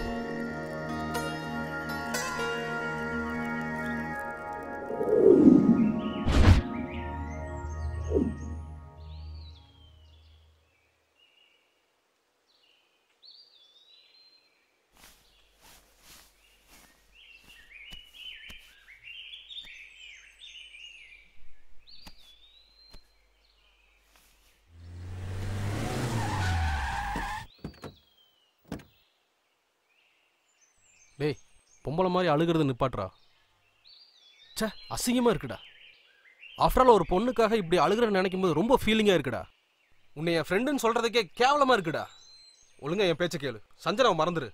டேய், பொம்பளை மாதிரி அழுகிறது நிப்பாட்றா. சே, அசிங்கமாக இருக்குடா. ஆஃப்டர் ஆல் ஒரு பொண்ணுக்காக இப்படி அழுகிறன்னு நினைக்கும் போது ரொம்ப ஃபீலிங்காக இருக்குடா. உன்னை என் ஃப்ரெண்டுன்னு சொல்கிறதுக்கே கேவலமாக இருக்குடா. ஒழுங்கா என் பேச்சை கேளு. சஞ்சனாவை மறந்துரு.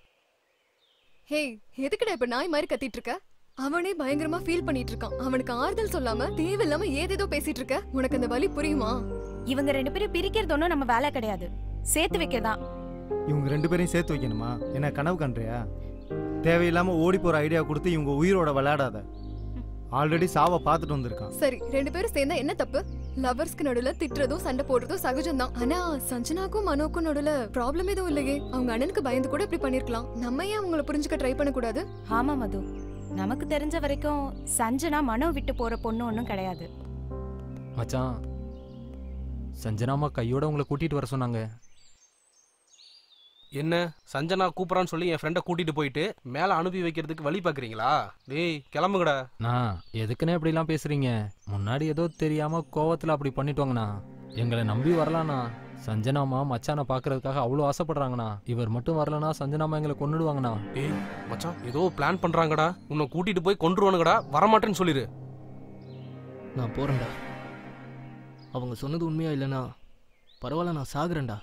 ஹே, எதுக்குடா இப்ப நாய் மாதிரி கத்திட்டு இருக்க? அவனே பயங்கரமா ஃபீல் பண்ணிட்டு இருக்கான். அவனுக்கு ஆறுதல் சொல்லாம தேவையில்லாம ஏதேதோ பேசிட்டு இருக்க. உனக்கு அந்த வலி புரியுமா? இவங்க 2 பேரும் பிரிக்கிறது ஒன்றும் நம்ம வேலை கிடையாது, சேர்த்து வைக்கதான். இவங்க 2 பேரையும் சேர்த்து வைக்கணுமா? என்ன கனவு கண்றியா? தேவையில்லாம ஓடி போற ஐடியா கொடுத்து இவங்க உயிரோட விளையாடாத. ஆல்ரெடி சாவை பார்த்துட்டு வந்திருக்கான். சரி, 2 பேரும் சேர்ந்தா என்ன தப்பு? லவர்ஸ்க்கு நடுவுல திட்டுறதும் சண்டை போடுறதும் சகஜம்தான். ஆனா சஞ்சனாக்கும் மனோக்கும் நடுவுல ப்ராப்ளம் எதுவும் இல்லையே. அவங்க அண்ணனுக்கு பயந்து கூட இப்படி பண்ணிருக்கலாம். நம்ம ஏன் அவங்கள புரிஞ்சுக்க ட்ரை பண்ண கூடாது? ஆமா மது, நமக்கு தெரிஞ்ச வரைக்கும் சஞ்சனா மனோ விட்டு போற பொண்ணு ஒன்றும் கிடையாது. மச்சான், சஞ்சனாமா கையோட உங்களை கூட்டிட்டு வர சொன்னாங்க. என்ன சஞ்சனா கூப்பிட்றான்னு சொல்லி என் ஃப்ரெண்டை கூட்டிட்டு போயிட்டு மேலே அனுப்பி வைக்கிறதுக்கு வழி பார்க்குறீங்களா? டேய் கிளம்புங்கடா. நான் எதுக்குன்னே இப்படிலாம் பேசுறீங்க? முன்னாடி ஏதோ தெரியாம கோவத்தில் அப்படி பண்ணிட்டோங்கண்ணா. எங்களை நம்பி வரலாண்ணா. சஞ்சனாமா மச்சானை பார்க்கறதுக்காக அவ்வளோ ஆசைப்படுறாங்கண்ணா. இவர் மட்டும் வரலனா சஞ்சனாமா எங்களை கொன்னுடுவாங்கண்ணா. டேய் மச்சான், ஏதோ பிளான் பண்ணுறாங்கடா. உன்னை கூட்டிட்டு போய் கொன்றுவானுங்கடா. வரமாட்டேன்னு சொல்லிடு. நான் போறேன்டா. அவங்க சொன்னது உண்மையா இல்லைனா பரவாயில்ல, நான் சாகுறேன்டா.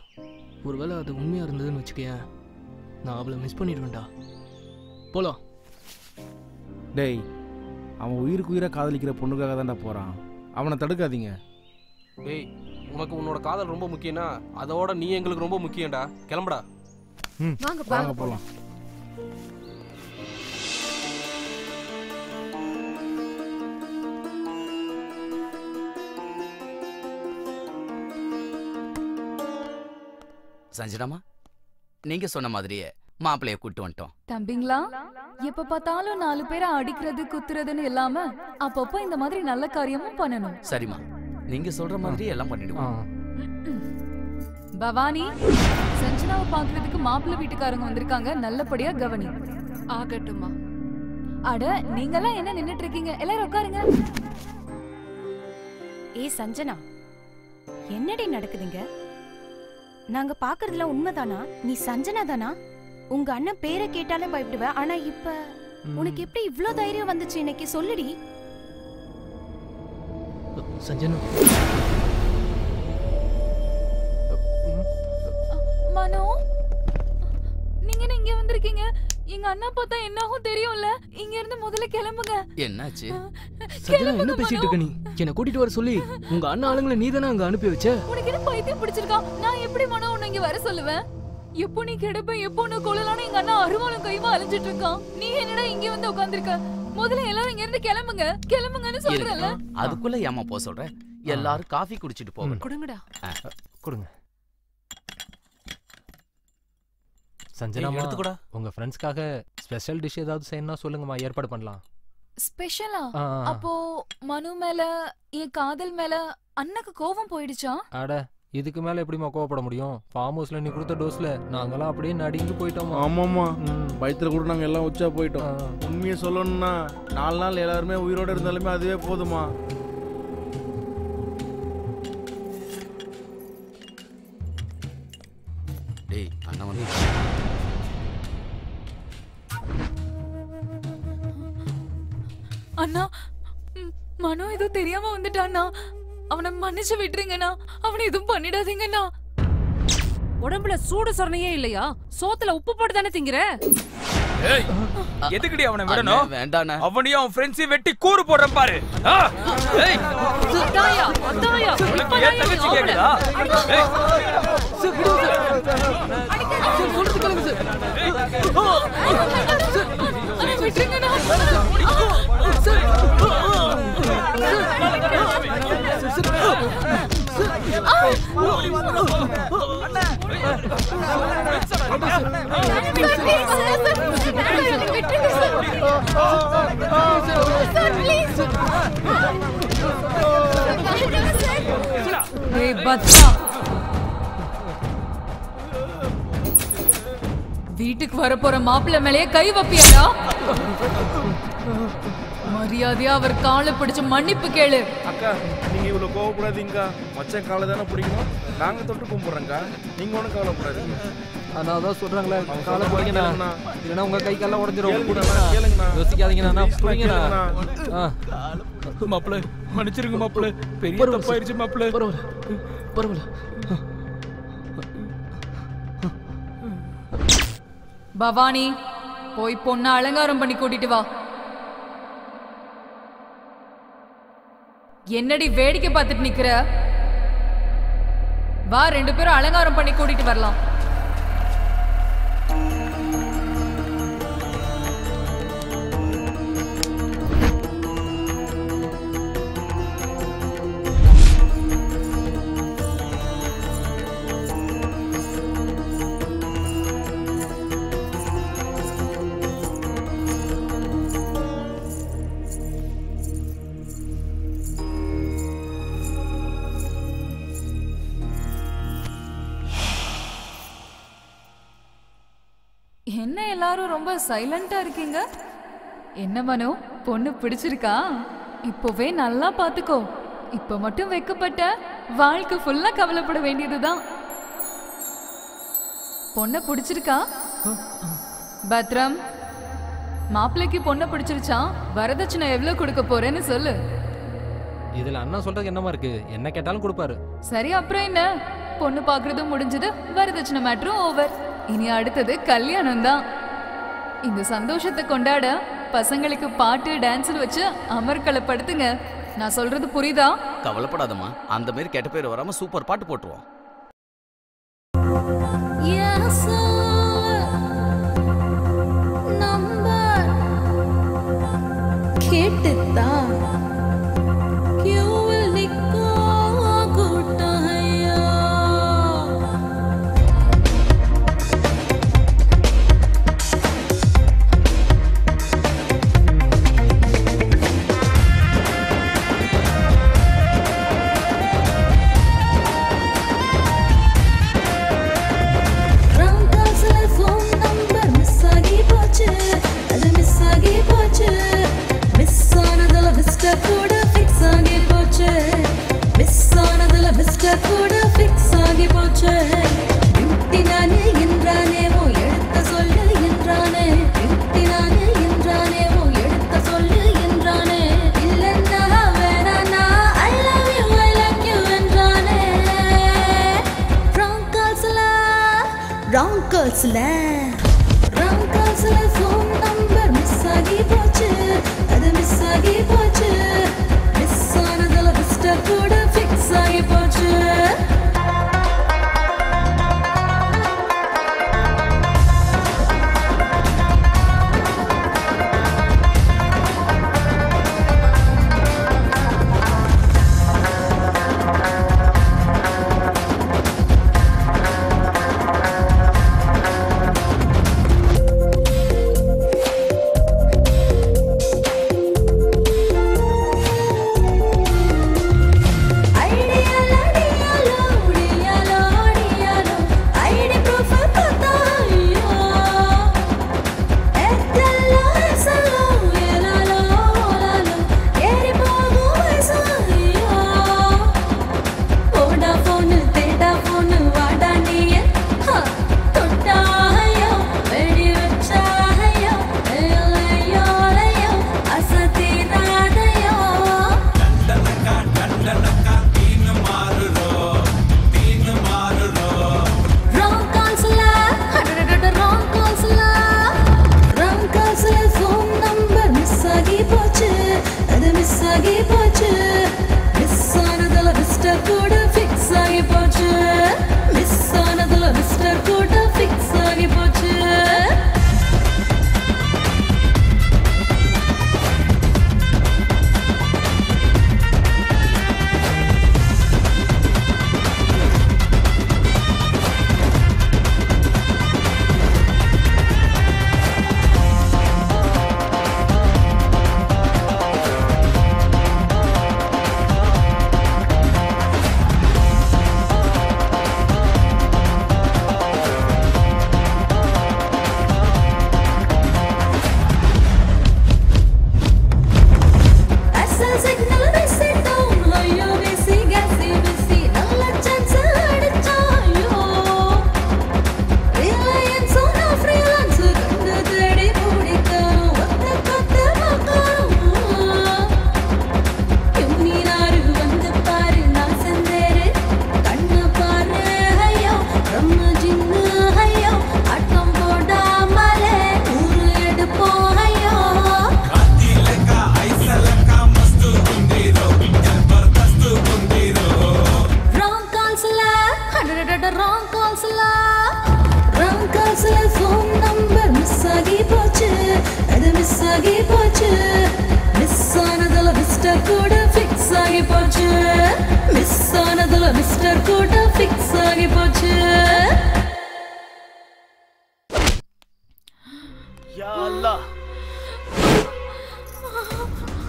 ஒருவேளை அது உண்மையா இருந்ததுன்னு வச்சுக்கேன், நான் அவளை மிஸ் பண்ணிடுவேன்டா. போலாம். டேய், அவன் உயிருக்கு உயிராக காதலிக்கிற பொண்ணுக்காக தான்டா போகிறான். அவனை தடுக்காதீங்க. டேய், உனக்கு உன்னோட காதல் ரொம்ப முக்கியம்னா அதோட நீ எங்களுக்கு ரொம்ப முக்கியம்டா. கிளம்புடா. வாங்க போகலாம். சஞ்சனாமா, நீங்க சொன்ன மாதிரியே மாப்பிள்ளைய கூட்டு வந்துட்டோம். தம்பிங்களா, எப்ப பார்த்தாலும் 4 பேரை அடிக்கிறது குத்துறதுன்னு இல்லாம அப்பப்போ இந்த மாதிரி நல்ல காரியமும் பண்ணணும். சரிம்மா, நீங்க சொல்ற மாதிரி எல்லாம் பண்ணிடுவோம். பவானி, சஞ்சனாவை பாக்குறதுக்கு மாப்பிள்ளை வீட்டுக்காரங்க வந்திருக்காங்க, நல்லபடியா கவனி. ஆகட்டுமா. அட, நீங்கெல்லாம் என்ன நின்னுட்டு இருக்கீங்க? எல்லாரும் உட்காருங்க. ஏய் சஞ்சனா, என்னடி நடக்குதுங்க? நாங்க பாக்குறதுல உண்மைதானா? நீ சஞ்சனா தானா? உங்க அண்ணன் பேரை கேட்டாலே பயப்படுவ. ஆனா இப்ப உனக்கு எப்படி இவ்ளோ தைரியம் வந்துச்சு? இன்னைக்கு சொல்லுடி. சஞ்சனா, மனோ, நீங்க இங்க வந்திருக்கீங்க. எங்க அண்ணா பார்த்தா என்னாகும் தெரியும்ல. இங்க இருந்து முதல்ல கிளம்புங்க. என்னாச்சு? சஞ்சனா, என்ன பேசிட்டு இருக்க நீ? என்ன கூட்டிட்டு வர சொல்லி உங்க அண்ணா ஆளுங்களை நீ தானே அங்க அனுப்பி வச்ச? உனக்கு என்ன பைத்தியம் பிடிச்சிருக்கா? நான் எப்படி மனோ உன்னை இங்க வர சொல்லுவேன்? எப்போ நீ கிடப்ப, எப்போ உன்னை கொள்ளலான்னு எங்க அண்ணா அருவாளும் கைமா அலைஞ்சிட்டு இருக்கான். நீ என்னடா இங்க வந்து உட்கார்ந்திருக்க? முதல்ல எல்லாரும் இங்க இருந்து கிளம்புங்க, கிளம்புங்கன்னு சொல்றேன்ல. அதுக்குள்ள ஏமா போ சொல்ற? எல்லாரும் காஃபி குடிச்சிட்டு போங்க. கொடுங்கடா. கொடுங்க. சஞ்சனாமா, எடுத்துக்கூடா. உங்க ஃப்ரெண்ட்ஸ்க்காக ஸ்பெஷல் டிஷ் ஏதாவது செய்யணும்னா சொல்லுங்கம்மா, ஏற்பாடு பண்ணலாம். ஸ்பெஷலா? அப்போ மனு மேல, என் காதல் மேல அண்ணனுக்கு கோவம் போயிடுச்சா? அட, இதுக்கு மேல எப்படிமா கோவப்பட முடியும்? ஃபார்ம் ஹவுஸ்ல நீ கொடுத்த டோஸ்ல நாங்கெல்லாம் அப்படியே நடுங்கி போயிட்டோம். ஆமாம்மா, பயத்துல கூட நாங்க எல்லாம் உச்சா போயிட்டோம். உண்மையை சொல்லணும்னா 4 நாள் எல்லாருமே உயிரோட இருந்தாலுமே அதுவே போதுமா. டேய், அண்ணா வந்து அண்ணா, மனோ ஏதோ தெரியாம வந்துட்டான்னா அவனை மன்னிச்சு விட்டுருங்கண்ணா. அவனை எதுவும் பண்ணிடாதீங்கண்ணா. உடம்புல சூடு சொரணையே இல்லையா? சோத்துல உப்பு போட்டு தானே திங்கிற? ஏய் எதுக்குடி அவனை விடணும்? வேண்டாண்ணே. அவனையும் அவன் ஃப்ரெண்ட்ஸையும் வெட்டி கூறு போடுறேன் பாரு. ஏய் அத்தாயா அத்தாயா உனக்கு ஏன் தங்கச்சி கேக்குதா? ஏய் சார் விடுங்க சார் சொல்றது கேளுங்க சார் விட்டுருங்கண்ணா வீட்டுக்கு வரப்போற மாப்பிள்ளை மேலேயே கை வைப்பியாடா? மரியாதையா அவர் காலை பிடிச்சு மன்னிப்பு கேளு. அக்கா நீங்க இவ்வளவு கோவப்படாதீங்கக்கா. மச்சான் காலை தானே பிடிக்கணும். நாங்க தொட்டு கும்பிடுறோங்க. நீங்க ஒன்றும் கவலைப்படாதீங்க. அதான் சொல்றாங்களே காலை பிடிங்கண்ணா, இல்லைன்னா உங்க கை கால உடஞ்சிரும். கேளுங்கண்ணா. யோசிக்காதீங்கண்ணா, புரியுங்கண்ணா. மாப்பிள்ளை மன்னிச்சிருங்க மாப்பிள்ளை, பெரிய தப்பாயிருச்சு மாப்பிள்ளை. பரவாயில்ல. பவானி போய் பொண்ணை அலங்காரம் பண்ணி கூட்டிட்டு வா. என்னடி வேடிக்கை பார்த்துட்டு நிக்கிற? வா, 2 பேரும் அலங்காரம் பண்ணி கூட்டிட்டு வரலாம். என்ன எல்லாரும் ரொம்ப சைலண்டா இருக்கீங்க? என்ன மனோ, பொண்ணு பிடிச்சிருக்கா? இப்போவே நல்லா பாத்துக்கோ. இப்ப மட்டும் வெக்கப்பட்ட வாழ்க்கை ஃபுல்லா கவலைப்பட வேண்டியதுதான். பொண்ணை பிடிச்சிருக்கா? பத்ரம், மாப்பிள்ளைக்கு பொண்ணை பிடிச்சிருச்சா? வரதட்சணை எவ்வளவு கொடுக்க போறேன்னு சொல்லு. இதுல அண்ணா சொல்றதுக்கு என்னமா இருக்கு? என்ன கேட்டாலும் கொடுப்பாரு. சரி, அப்புறம் என்ன? பொண்ணு பாக்குறதும் முடிஞ்சது, வரதட்சணை மேட்டரும் ஓவர். இனி அடுத்தது கல்யாணம் தான். இந்த சந்தோஷத்தை கொண்டாட பசங்களுக்கு பாட்டு டான்ஸ் வச்சு அமர்க்களப்படுத்துங்க. நான் சொல்றது புரியுதா? கவலைப்படாதம்மா, அந்த மாதிரி கெட்ட பேர் வராம சூப்பர் பாட்டு போட்டுருவோம். கேட்டுதான் ஆகி போச்சு மிஸ் ஆனதுல மிஸ்டர் கூட ஃபிக்ஸ் ஆகி போச்சு மிஸ் ஆனதுல மிஸ்டர் கூட ஃபிக்ஸ் ஆகி போச்சு யா அல்லாஹ்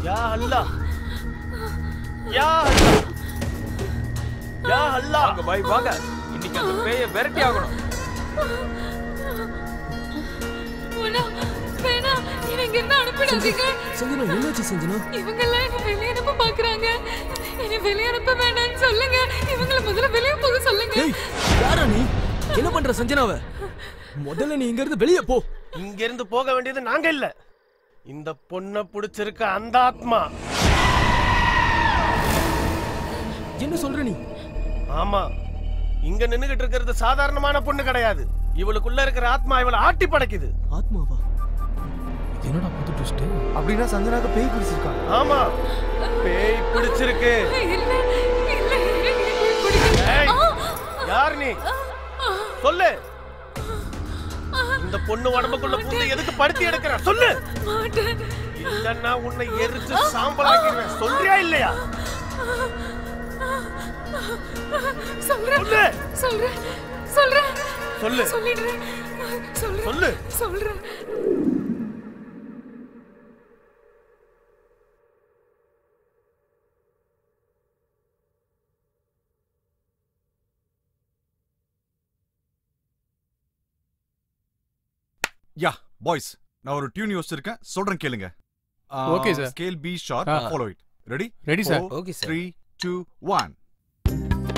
யா அல்லாஹ் யா அல்லாஹ் யா அல்லாஹ் வாங்க பாய் வாங்க இன்னைக்கு அந்த பேயை விரட்டி ஆகணும் வேணா நீங்க என்ன அனுப்பிடாதீங்க சஞ்சனா என்னாச்சு சஞ்சனா இவங்க எல்லாம் என்ன வெளியே அனுப்ப பாக்குறாங்க என்ன வெளியே அனுப்ப வேண்டாம்னு சொல்லுங்க இவங்கள முதல்ல வெளியே போக சொல்லுங்க யாரா நீ என்ன பண்ற சஞ்சனாவை முதல்ல நீ இங்க இருந்து வெளியே போ இங்க இருந்து போக வேண்டியது நாங்க இல்ல இந்த பொண்ணை பிடிச்சிருக்க அந்த ஆத்மா என்ன சொல்ற நீ ஆமா இங்க நின்னுகிட்டு இருக்கிறது சாதாரணமான பொண்ணு கிடையாது இவளுக்குள்ள இருக்கிற ஆத்மா இவளை ஆட்டி படைக்குது ஆத்மாவா என்னடா புது ட்விஸ்ட் அப்படின்னா சஞ்சனாக்கு பேய் பிடிச்சிருக்கா ஆமா பேய் பிடிச்சிருக்கு ஏய், யார் நீ சொல்லு இந்த பொண்ணு உடம்புக்குள்ள பூந்து எதுக்கு படுத்தி எடுக்கிற சொல்லு இல்லன்னா உன்னை எரிச்சு சாம்பலாக்கிடுவேன் சொல்றியா இல்லையா சொல்றேன் சொல்றேன் சொல்றேன் சொல்லு சொல்லிடுறேன் சொல்லு சொல்றேன் யா பாய்ஸ் நான் ஒரு டியூன் யோசிச்சிருக்கேன் சொல்றேன் கேளுங்க Okay, sir. Scale B sharp follow it ready Ready, sir. Okay, sir. 3 2 1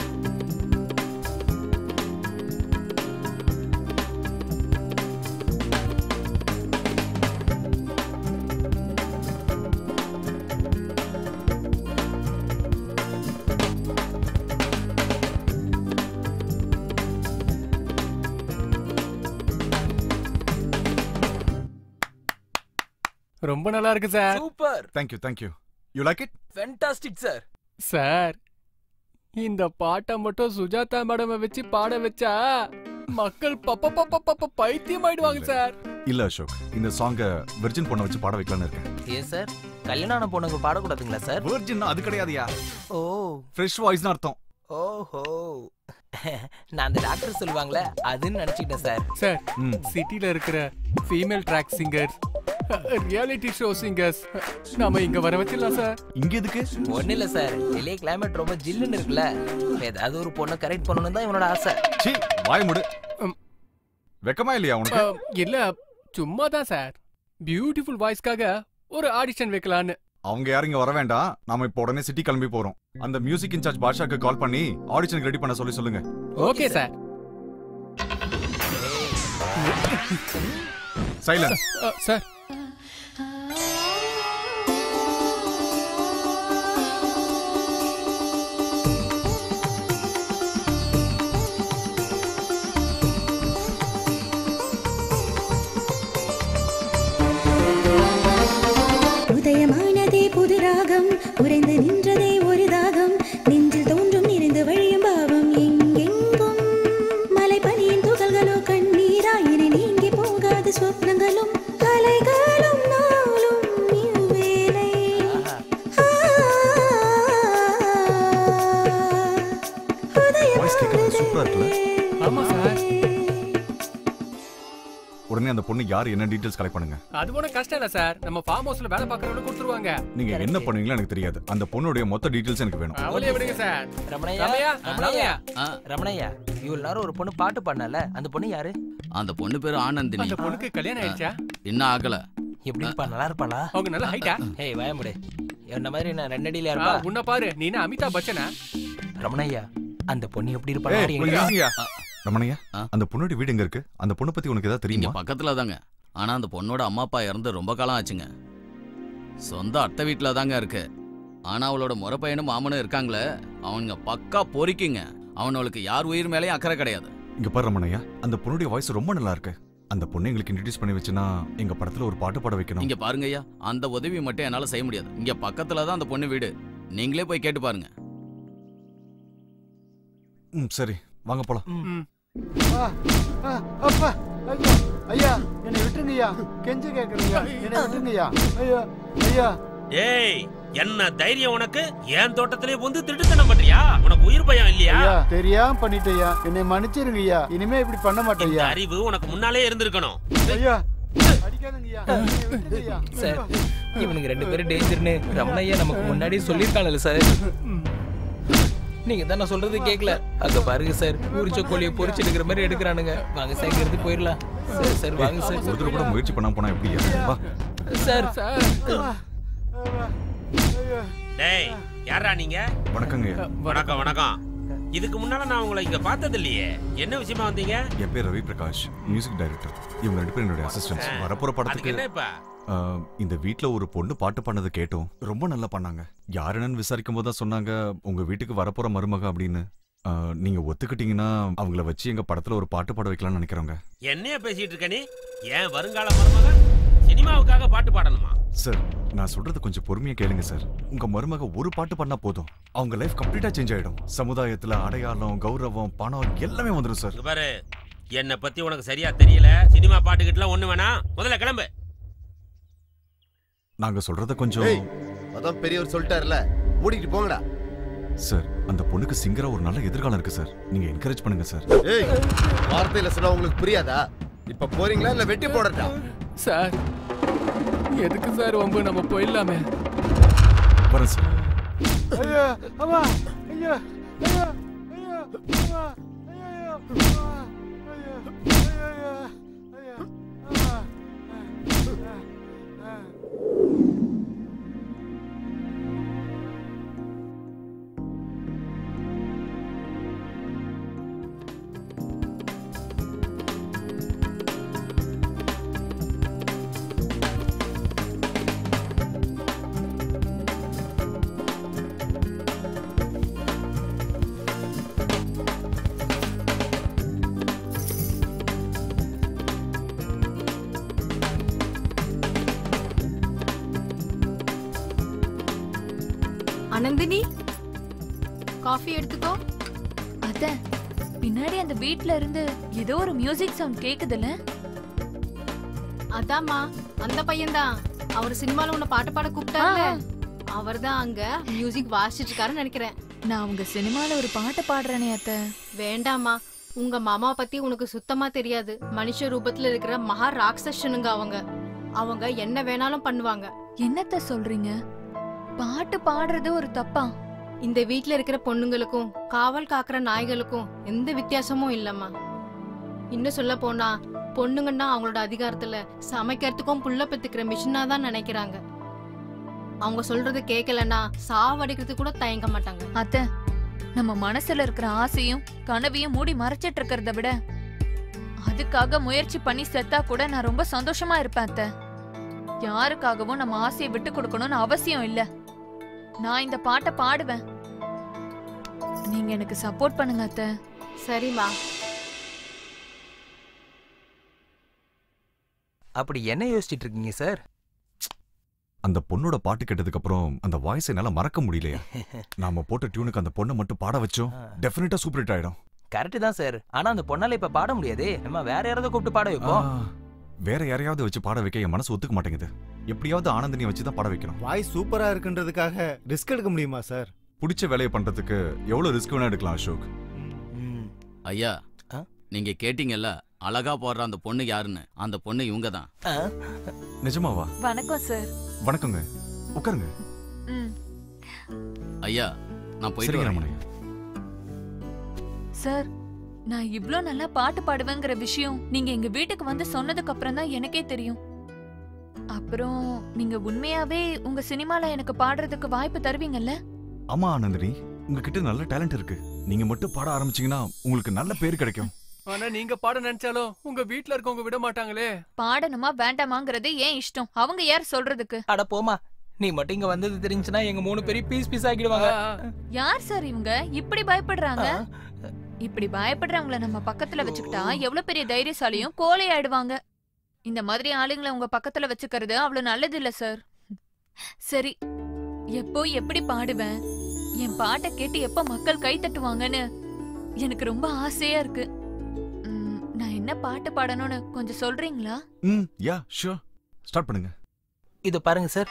ரொம்ப நல்லா இருக்கு sir super Thank you you like it fantastic sir sir இந்த பாட்டை மட்டும் சுஜாதா மேடம் வச்சு பாட வச்சா மக்கள் பைத்தியம் ஆயிடுவாங்க சார் இல்ல அசோக் இந்த சாங்க வெர்ஜின் பொண்ண வச்சு பாட வைக்கலாம்னு இருக்கேன் ஏன் சார் கல்யாணம் பொண்ணுங்க பாடக்கூடாதுங்களா சார் வெர்ஜின் அது கிடையாதுயா ஓ ஃப்ரெஷ் வாய்ஸ்னு அர்த்தம் ஓஹோ நான் அந்த டாக்டர் சொல்லுவாங்களே அதுன்னு நினைச்சிட்டேன் சார் சார் சிட்டில இருக்கிற female track singers reality show singers நாம இங்க வர வச்சிடலாம் சார் இங்க எதுக்கு ஒண்ணு இல்ல சார் வெளியே கிளைமேட் ரொம்ப ஜில்லுன்னு இருக்குல்ல ஏதாவது ஒரு பொண்ணை கரெக்ட் பண்ணணும் தான் இவனோட ஆசை சீ வாய் மூடு வெக்கமா இல்லையா உனக்கு இல்ல சும்மா தான் சார் பியூட்டிஃபுல் வாய்ஸ்க்காக ஒரு ஆடிஷன் வைக்கலான்னு அவங்க யாரும் இங்க வர வேண்டாம் நாம இப்போ உடனே சிட்டி கிளம்பி போறோம் அந்த மியூசிக் இன்சார்ஜ் பாஷாக்கு கால் பண்ணி ஆடிஷனுக்கு ரெடி பண்ண சொல்லுங்க ஓகே சார் சைலன்ஸ் சார் உதயமானதே புது ராகம் உறைந்து நின்றதே ஒரு தாகம் நெஞ்சில் தோன்றும் நிறைந்து வழியும் பாவம் எங்கெங்கும் மலை பனியின் துகள்களோ கண்ணீராயினை நீங்கி போகாத சொப்னங்களும் கலைகளும் நாளும் இவ்வேளை ஆமா சார் உடனே அந்த பொண்ணு யார் என்ன டீடைல்ஸ் கலெக்ட் பண்ணுங்க அது ஒன்றும் கஷ்டம் இல்ல சார் நம்ம ஃபார்ம் ஹவுஸ்ல வேலை பார்க்கறவங்க கொடுத்துருவாங்க நீங்க என்ன பண்ணுவீங்களோ எனக்கு தெரியாது அந்த பொண்ணுடைய மொத்த டீடைல்ஸ் எனக்கு வேணும் அவளே விடுங்க சார் ரமணையா இவ்வளவு நேரம் ஒரு பொண்ணு பாட்டு பாடினால அந்த பொண்ணு யாரு அந்த பொண்ணு பேரு ஆனந்தினி அந்த பொண்ணுக்கு கல்யாணம் ஆயிடுச்சா இன்னும் ஆகல எப்படி இருப்பா நல்லா இருப்பாளா அவங்க நல்ல ஹைட்டா ஏய் வாயமுடு என்ன மாதிரி நான் ரெண்டடியில இருப்பா உன்ன பாரு நீ என்ன அமிதாப் பச்சனா ரமணையா அந்த பொண்ணு எப்படி ஏய், கொஞ்சம் இருப்பா இருங்கய்யா. ரமணையா அந்த பொண்ணோட வீடு எங்க இருக்கு அந்த பொண்ணை பத்தி உனக்கு ஏதாவது தெரியுமா பக்கத்துல தாங்க ஆனா அந்த பொண்ணோட அம்மா அப்பா இறந்து ரொம்ப காலம் ஆச்சுங்க சொந்த அத்தை வீட்டுல தாங்க இருக்கு ஆனா அவளோட முறை பையனும் மாமனும் இருக்காங்களே அவங்க பக்கா பொறிக்குங்க அவனுக்கு யார் உயிர் மேலேயும் அக்கறை கிடையாது இங்க பாரு ரமணையா அந்த பொண்ணுடைய வாய்ஸ் ரொம்ப நல்லா இருக்கு அந்த பொண்ணு எங்களுக்கு இன்ட்ரோடியூஸ் பண்ணி வச்சுனா எங்க படத்துல ஒரு பாட்டு பாட வைக்கணும் இங்க பாருங்க ஐயா அந்த உதவி மட்டும் என்னால செய்ய முடியாது இங்க பக்கத்துல தான் அந்த பொண்ணு வீடு நீங்களே போய் கேட்டு பாருங்க சரி வாங்க போலாம் அப்பா ஐயா ஐயா என்னை விட்டுருங்க விட்டுருங்கய்யா, கெஞ்ச கேக்குறீங்க, என்ன விட்டுருங்கய்யா. ஐயா ஐயா. ஏய், என்ன தைரியம் உனக்கு? என் தோட்டத்திலே வந்து திருட்டுத்தனம் பண்றியா? உனக்கு உயிர் பயம் இல்லையா? ஐயா, தெரியாம பண்ணிட்டேயா, என்னை மன்னிச்சிருங்கய்யா, இனிமே இப்படி பண்ண மாட்டேயா. அறிவு உனக்கு முன்னாலே இருந்திருக்கணும். ஐயா அடிக்காதங்கய்யா, விட்டுருங்கய்யா. சார், இவனுங்க 2 பேரும் டேஞ்சர்னு ரமணையா நமக்கு முன்னாடியே சொல்லியிருக்காங்கல்ல சார். நீங்க தான் நான் சொல்றது கேட்கல. அங்க பாருங்க சார், உரிச்ச கோழியை பொரிச்சு எடுக்கிற மாதிரி எடுக்கிறானுங்க. வாங்க சார், இங்க இருந்து போயிடலாம். சார் சார் வாங்க சார். ஒருத்தர் கூட முயற்சி பண்ணாம போனா எப்படியா? வா சார். டேய், யாரா நீங்க? வணக்கங்க. வணக்கம் வணக்கம். இதுக்கு முன்னால நான் உங்களை இங்க பார்த்தது இல்லையே. என்ன விஷயமா வந்தீங்க? என் பேர் ரவி பிரகாஷ், மியூசிக் டைரக்டர். இவங்க 2 பேரும் என்னுடைய அசிஸ்டன்ட்ஸ். வரப்போற படத்துக்கு என்ன இப்ப? இந்த வீட்ல ஒரு பொண்ணு பாட்டு பண்ணது கேட்டோம். ரொம்ப நல்லா பண்ணாங்க. யாருன்னு விசாரிக்கும் போது தான் சொன்னாங்க உங்க வீட்டுக்கு வரப்போற மருமக அப்படின்னு. நீங்க ஒத்துக்கிட்டீங்கன்னா அவங்கள வச்சு எங்க படத்துல ஒரு பாட்டு பாட வைக்கலாம்னு நினைக்கிறோங்க. என்னைய பேசிட்டு இருக்க நீ? ஏன் வருங்கால மருமக சினிமாவுக்காக பாட்டு பாடணுமா? சார், நான் சொல்றது கொஞ்சம் பொறுமையா கேளுங்க சார். உங்க மருமக ஒரு பாட்டு பண்ணா போதும், அவங்க லைஃப் கம்ப்ளீட்டா சேஞ்ச் ஆயிடும். சமுதாயத்துல அடையாளம், கௌரவம், பணம் எல்லாமே வந்துடும் சார். பாரு, என்னை பத்தி உனக்கு சரியா தெரியல. சினிமா பாட்டுக்கிட்டலாம் ஒண்ணு வேணாம், முதல்ல கிளம்பு. நாங்க சொல்றத கொஞ்சம். அதான் பெரியவர் சொல்லிட்டாருல, மூடிட்டு போங்கடா. சார், அந்த பொண்ணுக்கு சிங்கரா ஒரு நல்ல எதிர்காலம் இருக்கு சார். நீங்க என்கரேஜ் பண்ணுங்க சார். ஏய், வார்த்தையில சொன்னா உங்களுக்கு புரியாதா? இப்ப போறீங்களா இல்ல வெட்டி போடட்டா? சார், எதுக்கு சார் வம்பு, நம்ம போயிடலாமே. வரேன் சார். ஐயா அம்மா, ஐயா ஐயா ஐயா அம்மா, ஐயா ஐயா ஐயா ஐயா அம்மா. ஆனந்தினி, காஃபி எடுத்துக்கோ. அத்தை, பின்னாடி அந்த வீட்ல இருந்து ஏதோ ஒரு மியூசிக் சவுண்ட் கேக்குதுல? அதாம்மா, அந்த பையன்தான். அவர் சினிமால உன்னை பாட்டு பாட கூப்பிட்டாங்க. அவர்தான் அங்க மியூசிக் வாசிச்சிட்டு இருக்காருன்னு நினைக்கிறேன். நான் உங்க சினிமால ஒரு பாட்டு பாடுறேனே அத்தை. வேண்டாமா, உங்க மாமாவை பத்தி உனக்கு சுத்தமா தெரியாது. மனுஷ ரூபத்துல இருக்கிற மகா ராட்சசனுங்க அவங்க. அவங்க என்ன வேணாலும் பண்ணுவாங்க. என்னத்த சொல்றீங்க? பாட்டு பாடுறது ஒரு தப்பா? இந்த வீட்ல இருக்கிற பொண்ணுங்களுக்கும் காவல் காக்குற நாய்களுக்கும் எந்த வித்தியாசமும் இல்லம்மா. இன்னும் சொல்ல போனா பொண்ணுங்கன்னா அவங்களோட அதிகாரத்துல சமைக்கிறதுக்கும் புள்ள பெத்துக்கிற மிஷினா தான் நினைக்கிறாங்க. அவங்க சொல்றது கேட்கலன்னா சாவடிக்கிறதுக்கு கூட தயங்க மாட்டாங்க. அத்தை, நம்ம மனசுல இருக்கிற ஆசையும் கனவையும் மூடி மறைச்சிட்டு இருக்கிறத விட அதுக்காக முயற்சி பண்ணி செத்தா கூட நான் ரொம்ப சந்தோஷமா இருப்பேன் அத்தை. யாருக்காகவும் நம்ம ஆசையை விட்டு கொடுக்கணும்னு அவசியம் இல்ல. நான் இந்த பாட்டை பாடுவேன், நீங்க எனக்கு சப்போர்ட் பண்ணுங்க அத்தை. சரிமா. அப்படி என்ன யோசிச்சிட்டு இருக்கீங்க சார்? அந்த பொண்ணோட பாட்டு கேட்டதுக்கு அப்புறம் அந்த வாய்ஸ் என்னால மறக்க முடியலையா? நாம போட்ட டியூனுக்கு அந்த பொண்ணை மட்டும் பாட வச்சோம், டெஃபினட்டா சூப்பர் ஹிட் ஆயிடும். கரெக்ட் தான் சார். ஆனா அந்த பொண்ணால இப்ப பாட முடியாதே. நம்ம வேற யாராவது கூப்பிட்டு பாட வைப்போம். வேற யாரையாவது வச்சு பாட வைக்க என் மனசு ஒத்துக்க மாட்டேங்குது. எப்படியாவது ஆனந்தினியை வச்சு தான் பாட வைக்கணும். வாய்ஸ் சூப்பரா இருக்குன்றதுக்காக ரிஸ்க் எடுக்க முடியுமா சார்? பிடிச்ச வேலையை பண்றதுக்கு எவ்வளவு ரிஸ்க் வேணா எடுக்கலாம் அசோக். ஐயா, நீங்க கேட்டீங்கல்ல அழகா போடுற அந்த பொண்ணு யாருன்னு? அந்த பொண்ணு இவங்க தான். நிஜமாவா? வணக்கம் சார். வணக்கங்க, உட்காருங்க. ஐயா, நான் போயிட்டு வரேன். சார், நான் இவ்ளோ நல்லா பாட்டு பாடுவேங்கிற விஷயம் நீங்க எங்க வீட்டுக்கு வந்து சொன்னதுக்கு அப்புறம் தான் எனக்கே தெரியும். அப்புறம் நீங்க உண்மையாவே உங்க சினிமால எனக்கு பாடுறதுக்கு வாய்ப்பு தருவீங்கல்ல? ஆமா ஆனந்தினி, உங்ககிட்ட நல்ல டேலண்ட் இருக்கு. நீங்க மட்டும் பாட ஆரம்பிச்சீங்கன்னா உங்களுக்கு நல்ல பேர் கிடைக்கும். ஆனா நீங்க பாட நினைச்சாலும் உங்க வீட்ல இருக்கவங்க விட மாட்டாங்களே. பாடணுமா வேண்டாமாங்கிறது ஏன் இஷ்டம், அவங்க யார் சொல்றதுக்கு? அட போமா, நீ மட்டும் இங்க வந்தது தெரிஞ்சுனா எங்க 3 பேரும் பீஸ் பீஸ் ஆக்கிடுவாங்க. யார் சார் இவங்க இப்படி பயப்படுறாங்க? இப்படி பயப்படுறவங்கள நம்ம பக்கத்துல வச்சுக்கிட்டா எவ்வளவு பெரிய தைரியசாலியும் கோழை ஆயிடுவாங்க. இந்த மாதிரி ஆளுங்களை உங்க பக்கத்துல வச்சுக்கிறது அவ்வளவு நல்லது இல்ல சார். சரி, எப்போ எப்படி பாடுவேன், என் பாட்டை கேட்டு எப்ப மக்கள் கை தட்டுவாங்கன்னு எனக்கு ரொம்ப ஆசையா இருக்கு. நான் என்ன பாட்டு பாடணும்னு கொஞ்சம் சொல்றீங்களா? யா ஷூர், ஸ்டார்ட் பண்ணுங்க. இது பாருங்க சார்.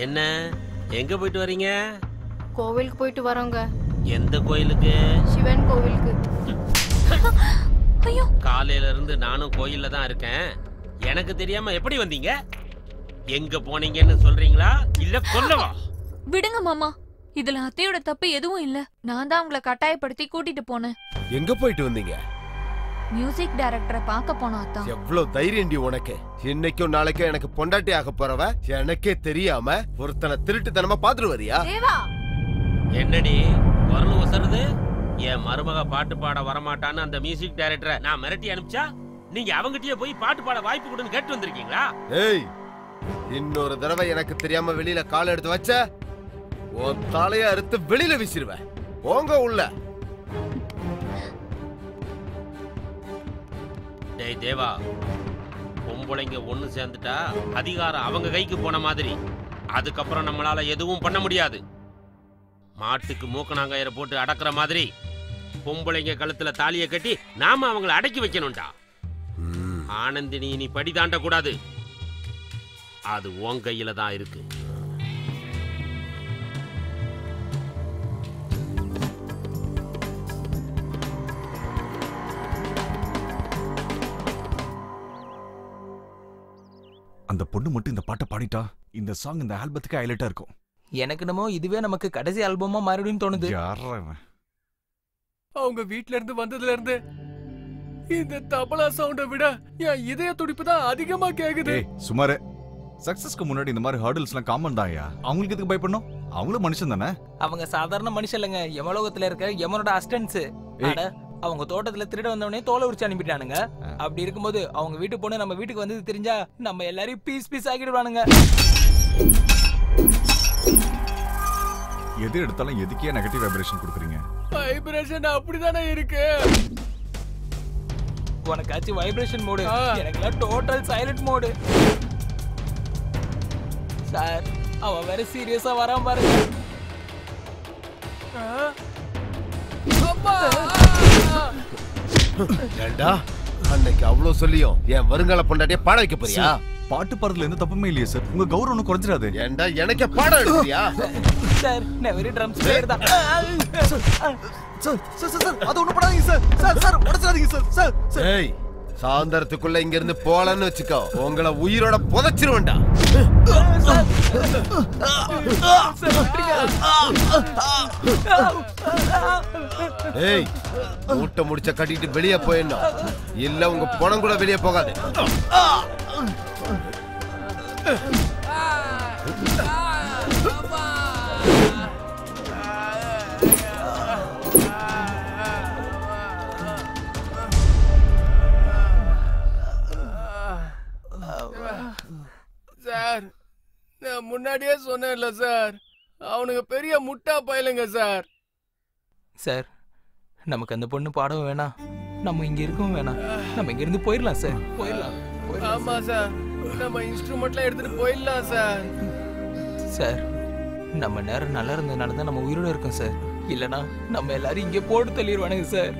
என்ன எங்க போயிட்டு வரீங்க? கோவிலுக்கு போயிட்டு வரோங்க. எந்த கோயிலுக்கு? சிவன் கோவிலுக்கு. ஐயோ, காலையில இருந்து நானும் கோயில்ல தான் இருக்கேன். எனக்கு தெரியாம எப்படி வந்தீங்க? எங்க போனீங்கன்னு சொல்றீங்களா இல்ல கொல்லவா? விடுங்க மாமா, இதுல அத்தையோட தப்பு எதுவும் இல்ல. நான் தான் உங்களை கட்டாயப்படுத்தி கூட்டிட்டு போனேன். எங்க போயிட்டு வந்தீங்க? மியூசிக் டைரக்டரை பார்க்க போனோம் அத்தா. எவ்வளவு தைரியம்டி உனக்கு! இன்னைக்கும் நாளைக்கும் எனக்கு பொண்டாட்டி ஆக போறவ எனக்கே தெரியாம ஒருத்தனை திருட்டுத்தனமா பாத்துட்டு வரியா? என்னடி குரல் உசருது? என் மருமக பாட்டு பாட வரமாட்டான்னு அந்த மியூசிக் டைரக்டரை நான் மிரட்டி அனுப்பிச்சா நீங்க அவங்கிட்டயே போய் பாட்டு பாட வாய்ப்பு கொடுன்னு கேட்டு வந்திருக்கீங்களா? ஏய், இன்னொரு தடவை எனக்கு தெரியாம வெளியில கால் எடுத்து வச்ச உன் தலைய அறுத்து வெளியில வீசிடுவேன். போங்க உள்ள. டேய் தேவா, பொம்பளைங்க ஒண்ணு சேர்ந்துட்டா அதிகாரம் அவங்க கைக்கு போன மாதிரி. அதுக்கப்புறம் நம்மளால எதுவும் பண்ண முடியாது. மாட்டுக்கு மூக்கணாங்கயிற போட்டு அடக்குற மாதிரி பொம்பளைங்க கழுத்துல தாலியை கட்டி நாம அவங்கள அடக்கி வைக்கணும்டா. ஆனந்தினி நீ படி தாண்ட கூடாது. அது உன் கையில தான் இருக்கு. அந்த பொண்ணு மட்டும் இந்த பாட்டை பாடிட்டா இந்த சாங் இந்த ஆல்பத்துக்கு ஹைலைட்டா இருக்கும். எனக்கு என்னமோ இதுவே நமக்கு கடைசி ஆல்பமா மாறிடும் தோணுது. அவங்க வீட்ல இருந்து வந்ததுல இருந்து இந்த தபலா சவுண்டை விட என் இதய துடிப்பு தான் அதிகமா கேக்குது. சுமாரே சக்சஸ்க்கு முன்னாடி இந்த மாதிரி ஹர்டில்ஸ்லாம் காமன் தான்யா. அவங்களுக்கு எதுக்கு பயப்படணும்? அவங்களும் மனுஷன் தானே. அவங்க சாதாரண மனுஷன் இல்லைங்க, யமலோகத்துல இருக்க யமனோட அசிஸ்டன்ஸ். அவங்க தோட்டத்துல திருட வந்தவனே தோலை உரிச்சு அனுப்பிட்டானுங்க. அப்படி இருக்கும்போது அவங்க வீட்டு பொண்ணு நம்ம வீட்டுக்கு வந்தது தெரிஞ்சா நம்ம எல்லாரையும் பீஸ் பீஸ் ஆக்கிடுவானுங்க. எது எடுத்தாலும் எதுக்கே நெகட்டிவ் வைப்ரேஷன் கொடுக்குறீங்க? வைப்ரேஷன் அப்படிதானே இருக்கு. உனக்காச்சும் வைப்ரேஷன் மோடு, எனக்குலாம் டோட்டல் சைலண்ட் மோடு. சார் அவன் வேற சீரியஸா வரான் பாருங்க. ஏண்டா அன்னைக்கு அவ்வளவு சொல்லியும் என் வருங்கால பொண்டாட்டிய பாட வைக்க போறியா? பாட்டு பாடுறதுல எந்த தப்புமே இல்லையே சார். உங்க கௌரவம் குறைஞ்சிடாது. ஏண்டா எனக்கு பாடம் எடுக்கிறியா? சார் நான் வெரி ட்ரம்ஸ் பிளேயர் தான். சார் சார் சார் அது ஒண்ணு பண்ணாதீங்க சார். சார் சார் உடைச்சாதீங்க சார். சார் ஏய் சாயந்தரத்துக்குள்ள இங்க இருந்து போலன்னு வச்சுக்கோ, உங்களை உயிரோட புதைச்சிருவேன்டா. ஏய் மூட்டை முடிச்ச கட்டிட்டு வெளியே போயிடணும், இல்ல உங்க பணம் கூட வெளியே போகாது. சார் நான் முன்னாடியே சொன்னேன்ல சார், அவனுங்க பெரிய முட்டா பயலுங்க சார். சார் நமக்கு அந்த பொண்ணு பாடவும் வேணாம், நம்ம இங்க இருக்கவும் வேணாம், நம்ம இங்க இருந்து போயிடலாம் சார். போயிடலாம். ஆமா சார், நம்ம இன்ஸ்ட்ருமெண்ட்லாம் எடுத்துட்டு போயிடலாம் சார். சார் நம்ம நேரம் நல்லா இருந்ததுனால தான் நம்ம உயிரோட இருக்கோம் சார். இல்லனா நம்ம எல்லாரும் இங்கே போட்டு தள்ளிடுவானுங்க சார்.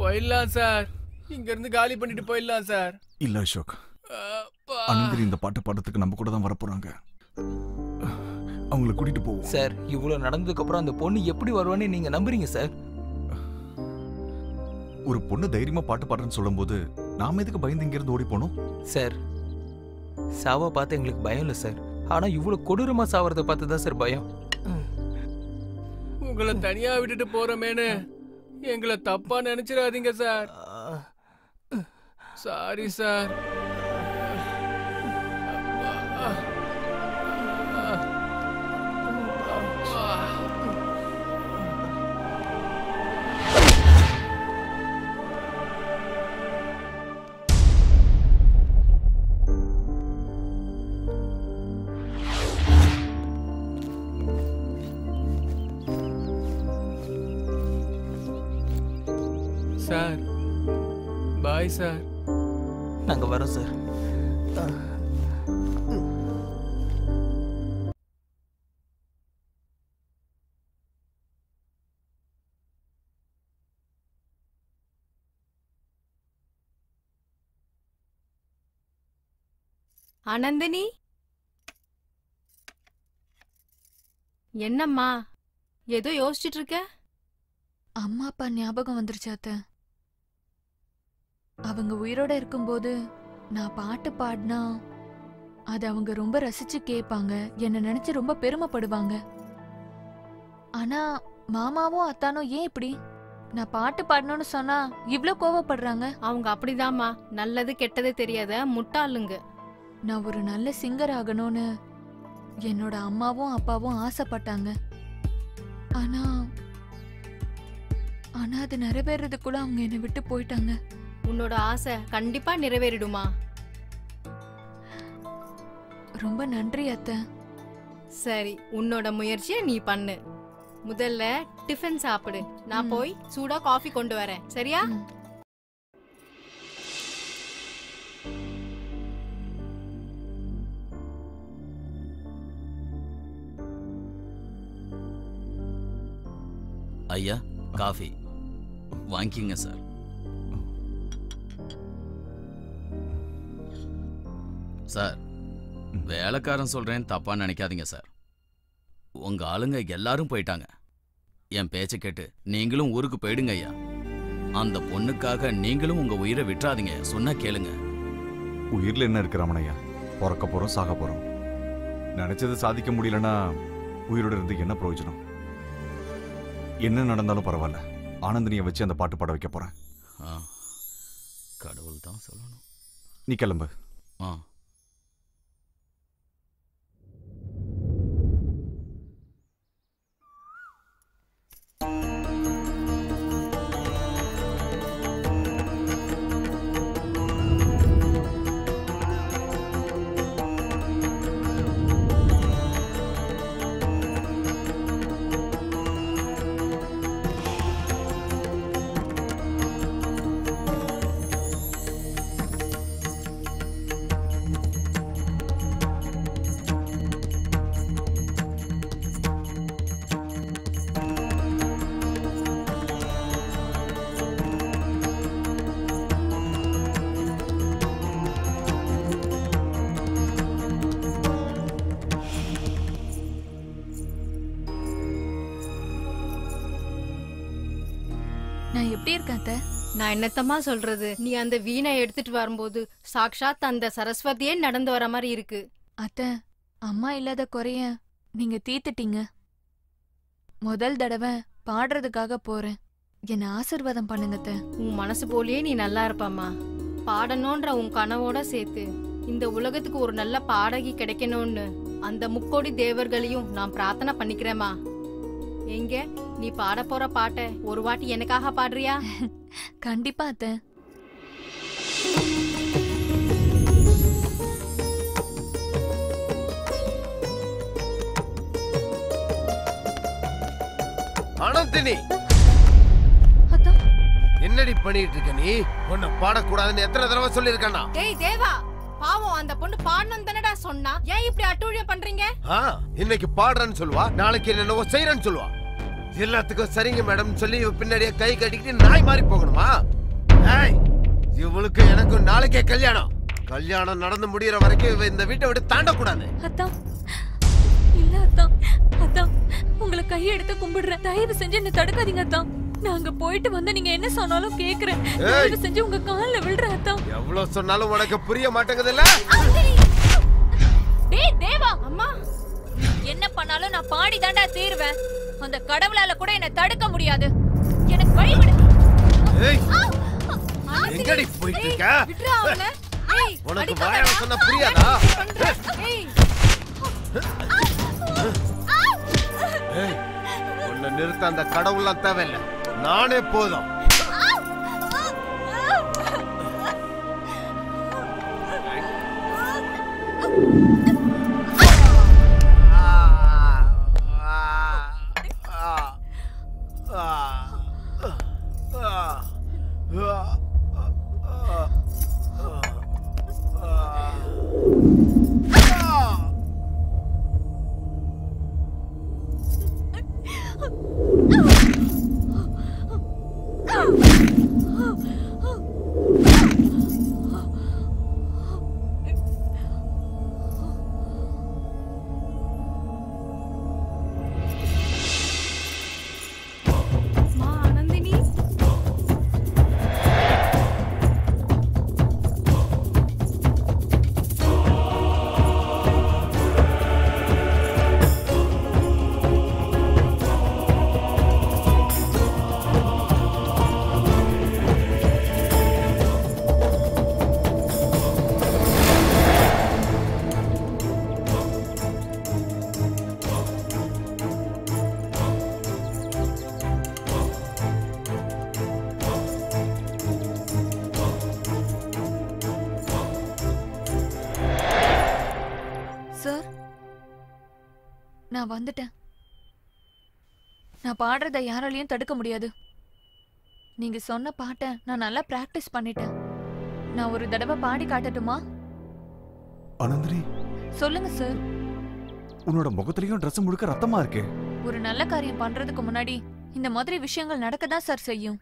போயிடலாம் சார், இங்க இருந்து காலி பண்ணிட்டு போயிடலாம் சார். இல்ல அசோக், அனந்திரி இந்த பாட்டு பாடுறதுக்கு நம்ம கூட தான் வரப்போறாங்க. அவங்களை கூட்டிட்டு போவோம் சார். இவ்வளவு நடந்ததுக்கு அப்புறம் அந்த பொண்ணு எப்படி வருவான்னு நீங்க நம்புறீங்க சார்? ஒரு பொண்ணு தைரியமா பாட்டு பாடுறேன்னு சொல்லும்போது நாம எதுக்கு பயந்து இங்க இருந்து ஓடி போனோம்? சார் சாவை பார்த்து எங்களுக்கு பயம் இல்லை சார், ஆனா இவ்வளவு கொடூரமா சாவறத பார்த்து தான் சார் பயம். உங்களை தனியா விட்டுட்டு போறமேனு எங்களை தப்பா நினைச்சிடாதீங்க sir. Sorry sir. Sir bye sir. நாங்க வரோம் சார். ஆனந்தினி, என்னம்மா ஏதோ யோசிச்சுட்டு இருக்க? அம்மா அப்பா ஞாபகம் வந்துருச்சு அத்தை. அவங்க உயிரோட இருக்கும்போது நான் பாட்டு பாடினா அது அவங்க ரொம்ப ரசிச்சு கேட்பாங்க, என்ன நினைச்சு ரொம்ப பெருமைப்படுவாங்க. ஆனா மாமாவும் அத்தானும் ஏன் இப்படி நான் பாட்டு பாடணும்னு சொன்னா இவ்ளோ கோவப்படுறாங்க? அவங்க அப்படிதாம்மா, நல்லது கெட்டது தெரியாத முட்டாளுங்க. நான் ஒரு நல்ல சிங்கர் ஆகணும்னு என்னோட அம்மாவும் அப்பாவும் ஆசைப்பட்டாங்க. ஆனா ஆனா அது நிறைவேறதுக்குள்ள அவங்க என்னை விட்டு போயிட்டாங்க. உன்னோட ஆசை கண்டிப்பா நிறைவேறிடுமா? ரொம்ப நன்றி அத்தை. சரி, உன்னோட முயற்சியை நீ பண்ணு. முதல்ல டிஃபன் சாப்பிடு, நான் போய் சூடா காஃபி கொண்டு வரேன். சரியா? ஐயா காஃபி வாங்கிங்க சார். சார் வேலைக்காரன் சொல்றேன் தப்பா நினைக்காதீங்க சார். உங்க ஆளுங்க எல்லாரும் போயிட்டாங்க. என் பேச்ச கேட்டு நீங்களும் ஊருக்கு போயிடுங்க ஐயா. அந்த பொண்ணுக்காக நீங்களும் உங்க உயிரை விட்டுறாதீங்க. சொன்னா கேளுங்க. உயிர்ல என்ன இருக்கு ரமணையா? பிறக்க போறோம், சாக போறோம். நினைச்சது சாதிக்க முடியலன்னா உயிரோட இருந்து என்ன பிரயோஜனம்? என்ன நடந்தாலும் பரவாயில்ல, ஆனந்தினியை வச்சு அந்த பாட்டு பாட வைக்க போறேன். கடவுள் தான் சொல்லணும். நீ கிளம்பு. நான் எப்படி இருக்கேன் அத்தை? நான் என்னத்தம்மா சொல்றது, நீ அந்த வீணை எடுத்துட்டு வரும்போது சாக்ஷாத் அந்த சரஸ்வதியே நடந்து வர மாதிரி இருக்கு. அத்தை, அம்மா இல்லாத குறைய நீங்க தீத்துட்டீங்க. முதல் தடவை பாடுறதுக்காக போறேன். என்ன ஆசீர்வாதம் பண்ணுங்க அத்தை. உன் மனசு போலயே நீ நல்லா இருப்பாமா. பாடணும்ன்ற உன் கனவோட சேர்த்து இந்த உலகத்துக்கு ஒரு நல்ல பாடகி கிடைக்கணும்னு அந்த முக்கோடி தேவர்களையும் நான் பிரார்த்தனை பண்ணிக்கிறேமா. எங்க நீ பாட போற பாட்டை ஒரு வாட்டி எனக்காக பாடுறியா? கண்டிப்பா அத்தை. ஆனந்தினி, என்னடி பண்ணிட்டு இருக்க நீ? உன்னை பாடக்கூடாதுன்னு எத்தனை தடவை சொல்லிருக்கேன்னா? டேய் தேவா, பாவம் அந்த பொண்ணு பாடணும் தானடா சொன்னா. ஏன் இப்படி அட்டூழியம் பண்றீங்க? இன்னைக்கு பாடுறேன்னு சொல்லுவா, நாளைக்கு என்னவோ செய்யறேன்னு சொல்லுவா. எல்லாத்துக்கும் சரிங்க மேடம் சொல்லி பின்னாடியே கை கட்டிக்கிட்டு நாய் மாதிரி போகணுமா? இவளுக்கு எனக்கும் நாளைக்கே கல்யாணம். கல்யாணம் நடந்து முடியற வரைக்கும் இந்த வீட்டை விட்டு தாண்டக்கூடாது. அத்தான் இல்ல அத்தான், அத்தான் உங்களை கையெடுத்து கும்பிடுறேன். தயவு செஞ்சு என்ன தடுக்காதீங்க அத்தான். நாங்க போயிட்டு வந்து நீங்க என்ன சொன்னாலும் கேக்குறேன். தயவு செஞ்சு உங்க கால்ல விழுறேன் அத்தான். எவ்வளவு சொன்னாலும் உனக்கு புரிய மாட்டேங்குதுல்ல? டேய் தேவா, அம்மா என்ன பண்ணாலும் நான் பாடி தாண்டா தீருவேன். அந்த கடவுளால கூட என்ன தடுக்க முடியாது. எனக்கு வழி விடு. எங்கடி போயிட்டு இருக்க? விட்றா அவளை. உனக்கு வாயால சொன்னா புரியாதா? உன்னை நிறுத்த அந்த கடவுள்லாம் தேவையில்லை, நானே போதும். நான் வந்துட்டேன். நான் பாடுறத யாராலையும் தடுக்க முடியாது. நீங்க சொன்ன பாட்டை நான் நல்லா பிராக்டிஸ் பண்ணிட்டேன். நான் ஒரு தடவை பாடி காட்டட்டுமா? ஆனந்தினி, சொல்லுங்க சார். உன்னோட முகத்திலயும் Dress முழுக்க ரத்தமா இருக்கு. ஒரு நல்ல காரியம் பண்றதுக்கு முன்னாடி இந்த மாதிரி விஷயங்கள் நடக்க தான் சார் செய்யும்.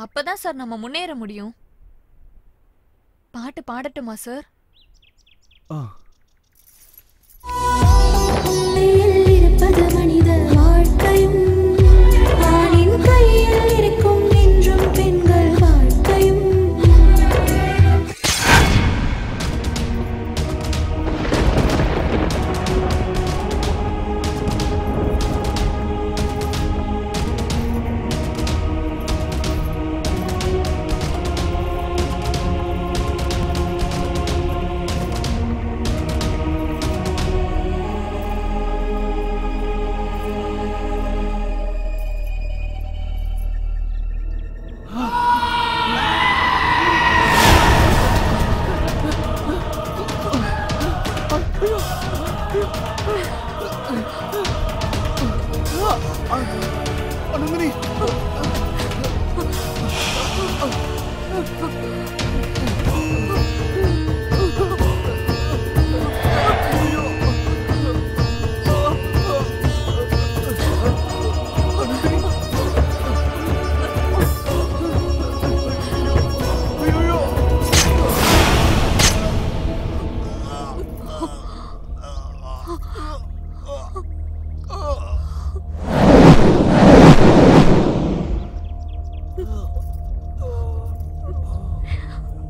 அப்பதான் சார் நம்ம முன்னேற முடியும். பாட்டு பாடட்டுமா சார்? இருப்பது மனித வாழ்க்கையும் ஆணின் கையில் இருக்கும் என்றும் பெண்கள் வாழ்க்கையும்.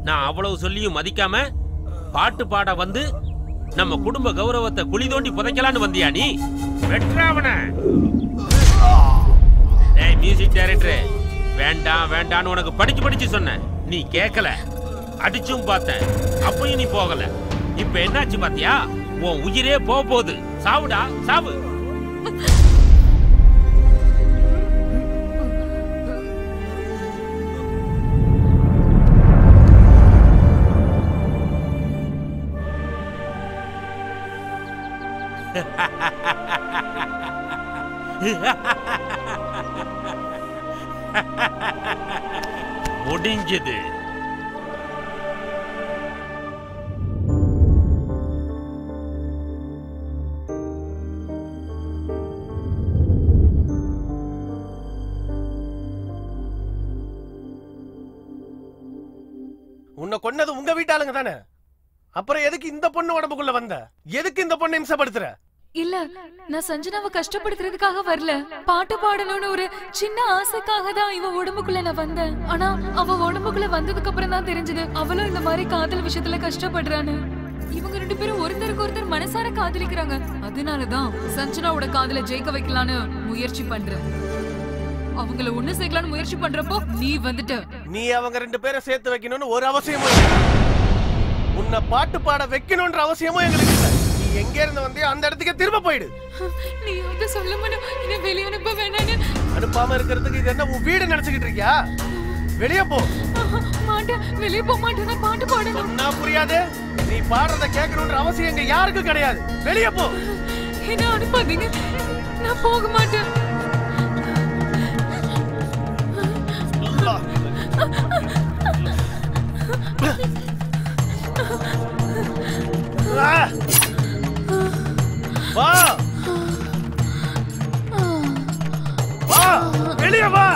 நான் அவ்வளவு சொல்லியும் மதிக்காம பாட்டு பாட வந்து நம்ம குடும்ப கௌரவத்தை குழி தோண்டி புதைக்கலான்னு வந்தியா நீ? வெட்றாவன. டேய் மியூசிக் டைரக்டர், வேண்டாம் வேண்டான்னு உனக்கு படிச்சு சொன்னேன், நீ கேட்கல. அடிச்சும் பார்த்தேன், அப்பயும் நீ போகல. இப்ப என்னாச்சு பாத்தியா? உன் உயிரே போகுது. சாவுடா சாவு. முடிஞ்சது. உன்னை கொன்னது உங்க வீட்டாளுங்க தானே? அப்புறம் எதுக்கு இந்த பொண்ணு உடம்புக்குள்ள வந்த? எதுக்கு இந்த பொண்ணு இம்சப்படுத்துற? இல்ல, நான் சஞ்சனாவை கஷ்டப்படுத்துறதுக்காக வரல. பாட்டு பாடணும்னு ஒரு சின்ன ஆசைக்காக தான் இவ உடம்புக்குள்ள நான் வந்தேன். ஆனா அவ உடம்புக்குள்ள வந்ததுக்கு அப்புறம் தான் தெரிஞ்சது அவளும் இந்த மாதிரி காதல் விஷயத்துல கஷ்டப்படுறான்னு. இவங்க ரெண்டு பேரும் ஒருத்தருக்கு ஒருத்தர் மனசார காதலிக்கிறாங்க. அதனாலதான் சஞ்சனாவோட காதல ஜெயிக்க வைக்கலான்னு முயற்சி பண்றேன். அவங்கள ஒண்ணு சேர்க்கலான்னு முயற்சி பண்றப்போ நீ வந்துட்ட. நீ அவங்க ரெண்டு பேரை சேர்த்து வைக்கணும்னு ஒரு அவசியமும் இல்லை. உன்னை பாட்டு பாட வைக்கணும்ன்ற அவசியமும் எங்களுக்கு இல்லை. நீ எங்க இருந்து வந்தியோ அந்த இடத்துக்கு திரும்ப போயிடு. நீ வந்து சொல்ல மாட்டேன், என்ன வெளியே அனுப்ப வேணான்னு. அனுப்பாம இருக்கிறதுக்கு இது என்ன உன் வீடு நினைச்சுக்கிட்டு இருக்கியா? வெளியே போ. மாட்டேன், வெளியே போக மாட்டேன். நான் பாட்டு பாடணும். சொன்னா புரியாது. நீ பாடுறத கேட்கணும்ன்ற அவசியம் எங்க யாருக்கும் கிடையாது. வெளியே போ. என்ன அனுப்பாதீங்க, நான் போக மாட்டேன். வா வா, வெளியே வா.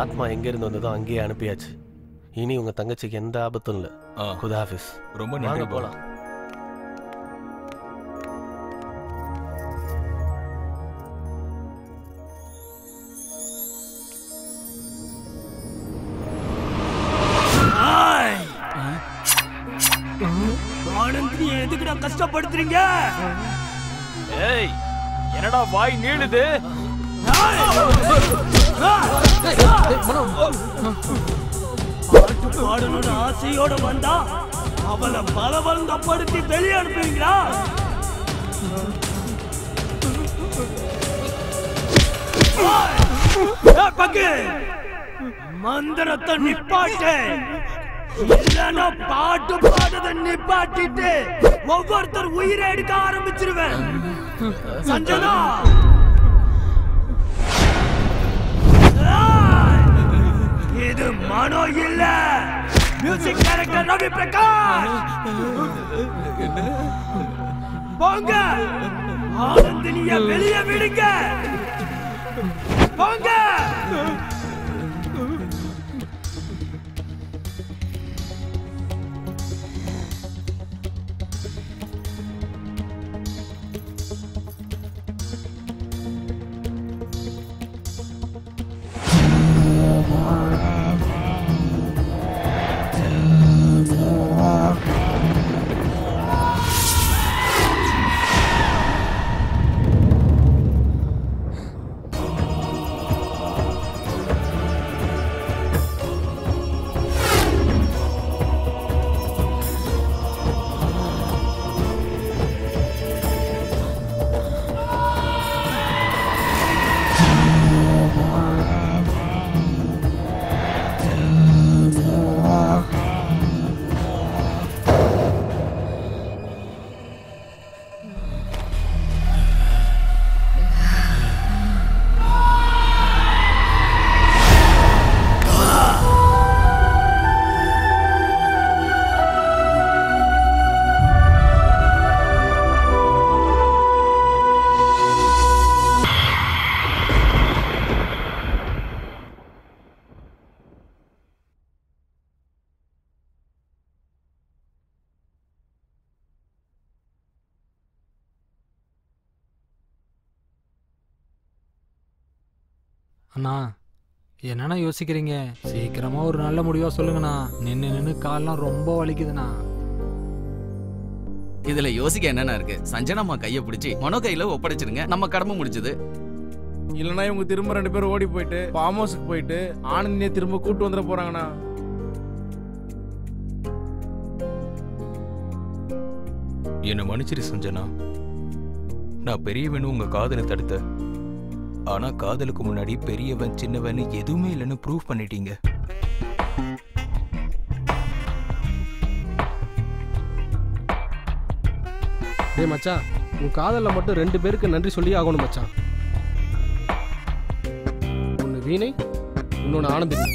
ஆத்மா எங்க இருந்து வந்ததோ அங்கேயே அனுப்பியாச்சு. இனி உங்க தங்கச்சிக்கு எந்த ஆபத்தும் இல்ல. குட் ஹாஃபிஸ். ரொம்ப வாங்க நன்றி. போலாம். ஆனந்தி எதுக்குடா கஷ்டப்படுத்துறீங்க? ஏய் என்னடா வாய் நீளுது? பாட்டு பாடணும்னு ஆசையோட வந்தா அவளை பலவந்தப்படுத்தி வெளியே அனுப்புவீங்களா? பக்கு மந்திரத்தை நிப்பாட்டு, இல்லைன்னா பாட்டு பாடுறத நிப்பாட்டிட்டு ஒவ்வொருத்தர் உயிரை எடுக்க ஆரம்பிச்சிருவேன். சஞ்சனா இது மனோ இல்ல, மியூசிக் டைரக்டர் ரவி பிரகாஷ். போங்க, ஆனந்தினிய வெளியே விடுங்க. போங்க. அண்ணா என்னண்ணா யோசிக்கிறீங்க? சீக்கிரமா ஒரு நல்ல முடிவா சொல்லுங்கண்ணா. நின்னு கால்லாம் ரொம்ப வலிக்குதுண்ணா. இதுல யோசிக்க என்னன்னா இருக்கு? சஞ்சனாமா கைய பிடிச்சி மனோ கையில ஒப்படைச்சிருங்க, நம்ம கடமை முடிச்சது. இல்லைன்னா இவங்க திரும்ப 2 பேரும் ஓடி போயிட்டு ஃபார்ம் ஹவுஸுக்கு போயிட்டு ஆனந்தினியை திரும்ப கூட்டு வந்துட போறாங்கண்ணா. என்ன மன்னிச்சிரு சஞ்சனா, நான் பெரியவன் உங்க காதலை தடுத்த. ஆனா காதலுக்கு முன்னாடி பெரியவன் சின்னவன் எதுவுமே இல்லைன்னு ப்ரூவ் பண்ணிட்டீங்க. டேய் மச்சான், உன் காதல்ல மட்டும் 2 பேருக்கு நன்றி சொல்லி ஆகணும் மச்சான். ஒன்னு வீணை, இன்னொன்னு ஆனந்தினி.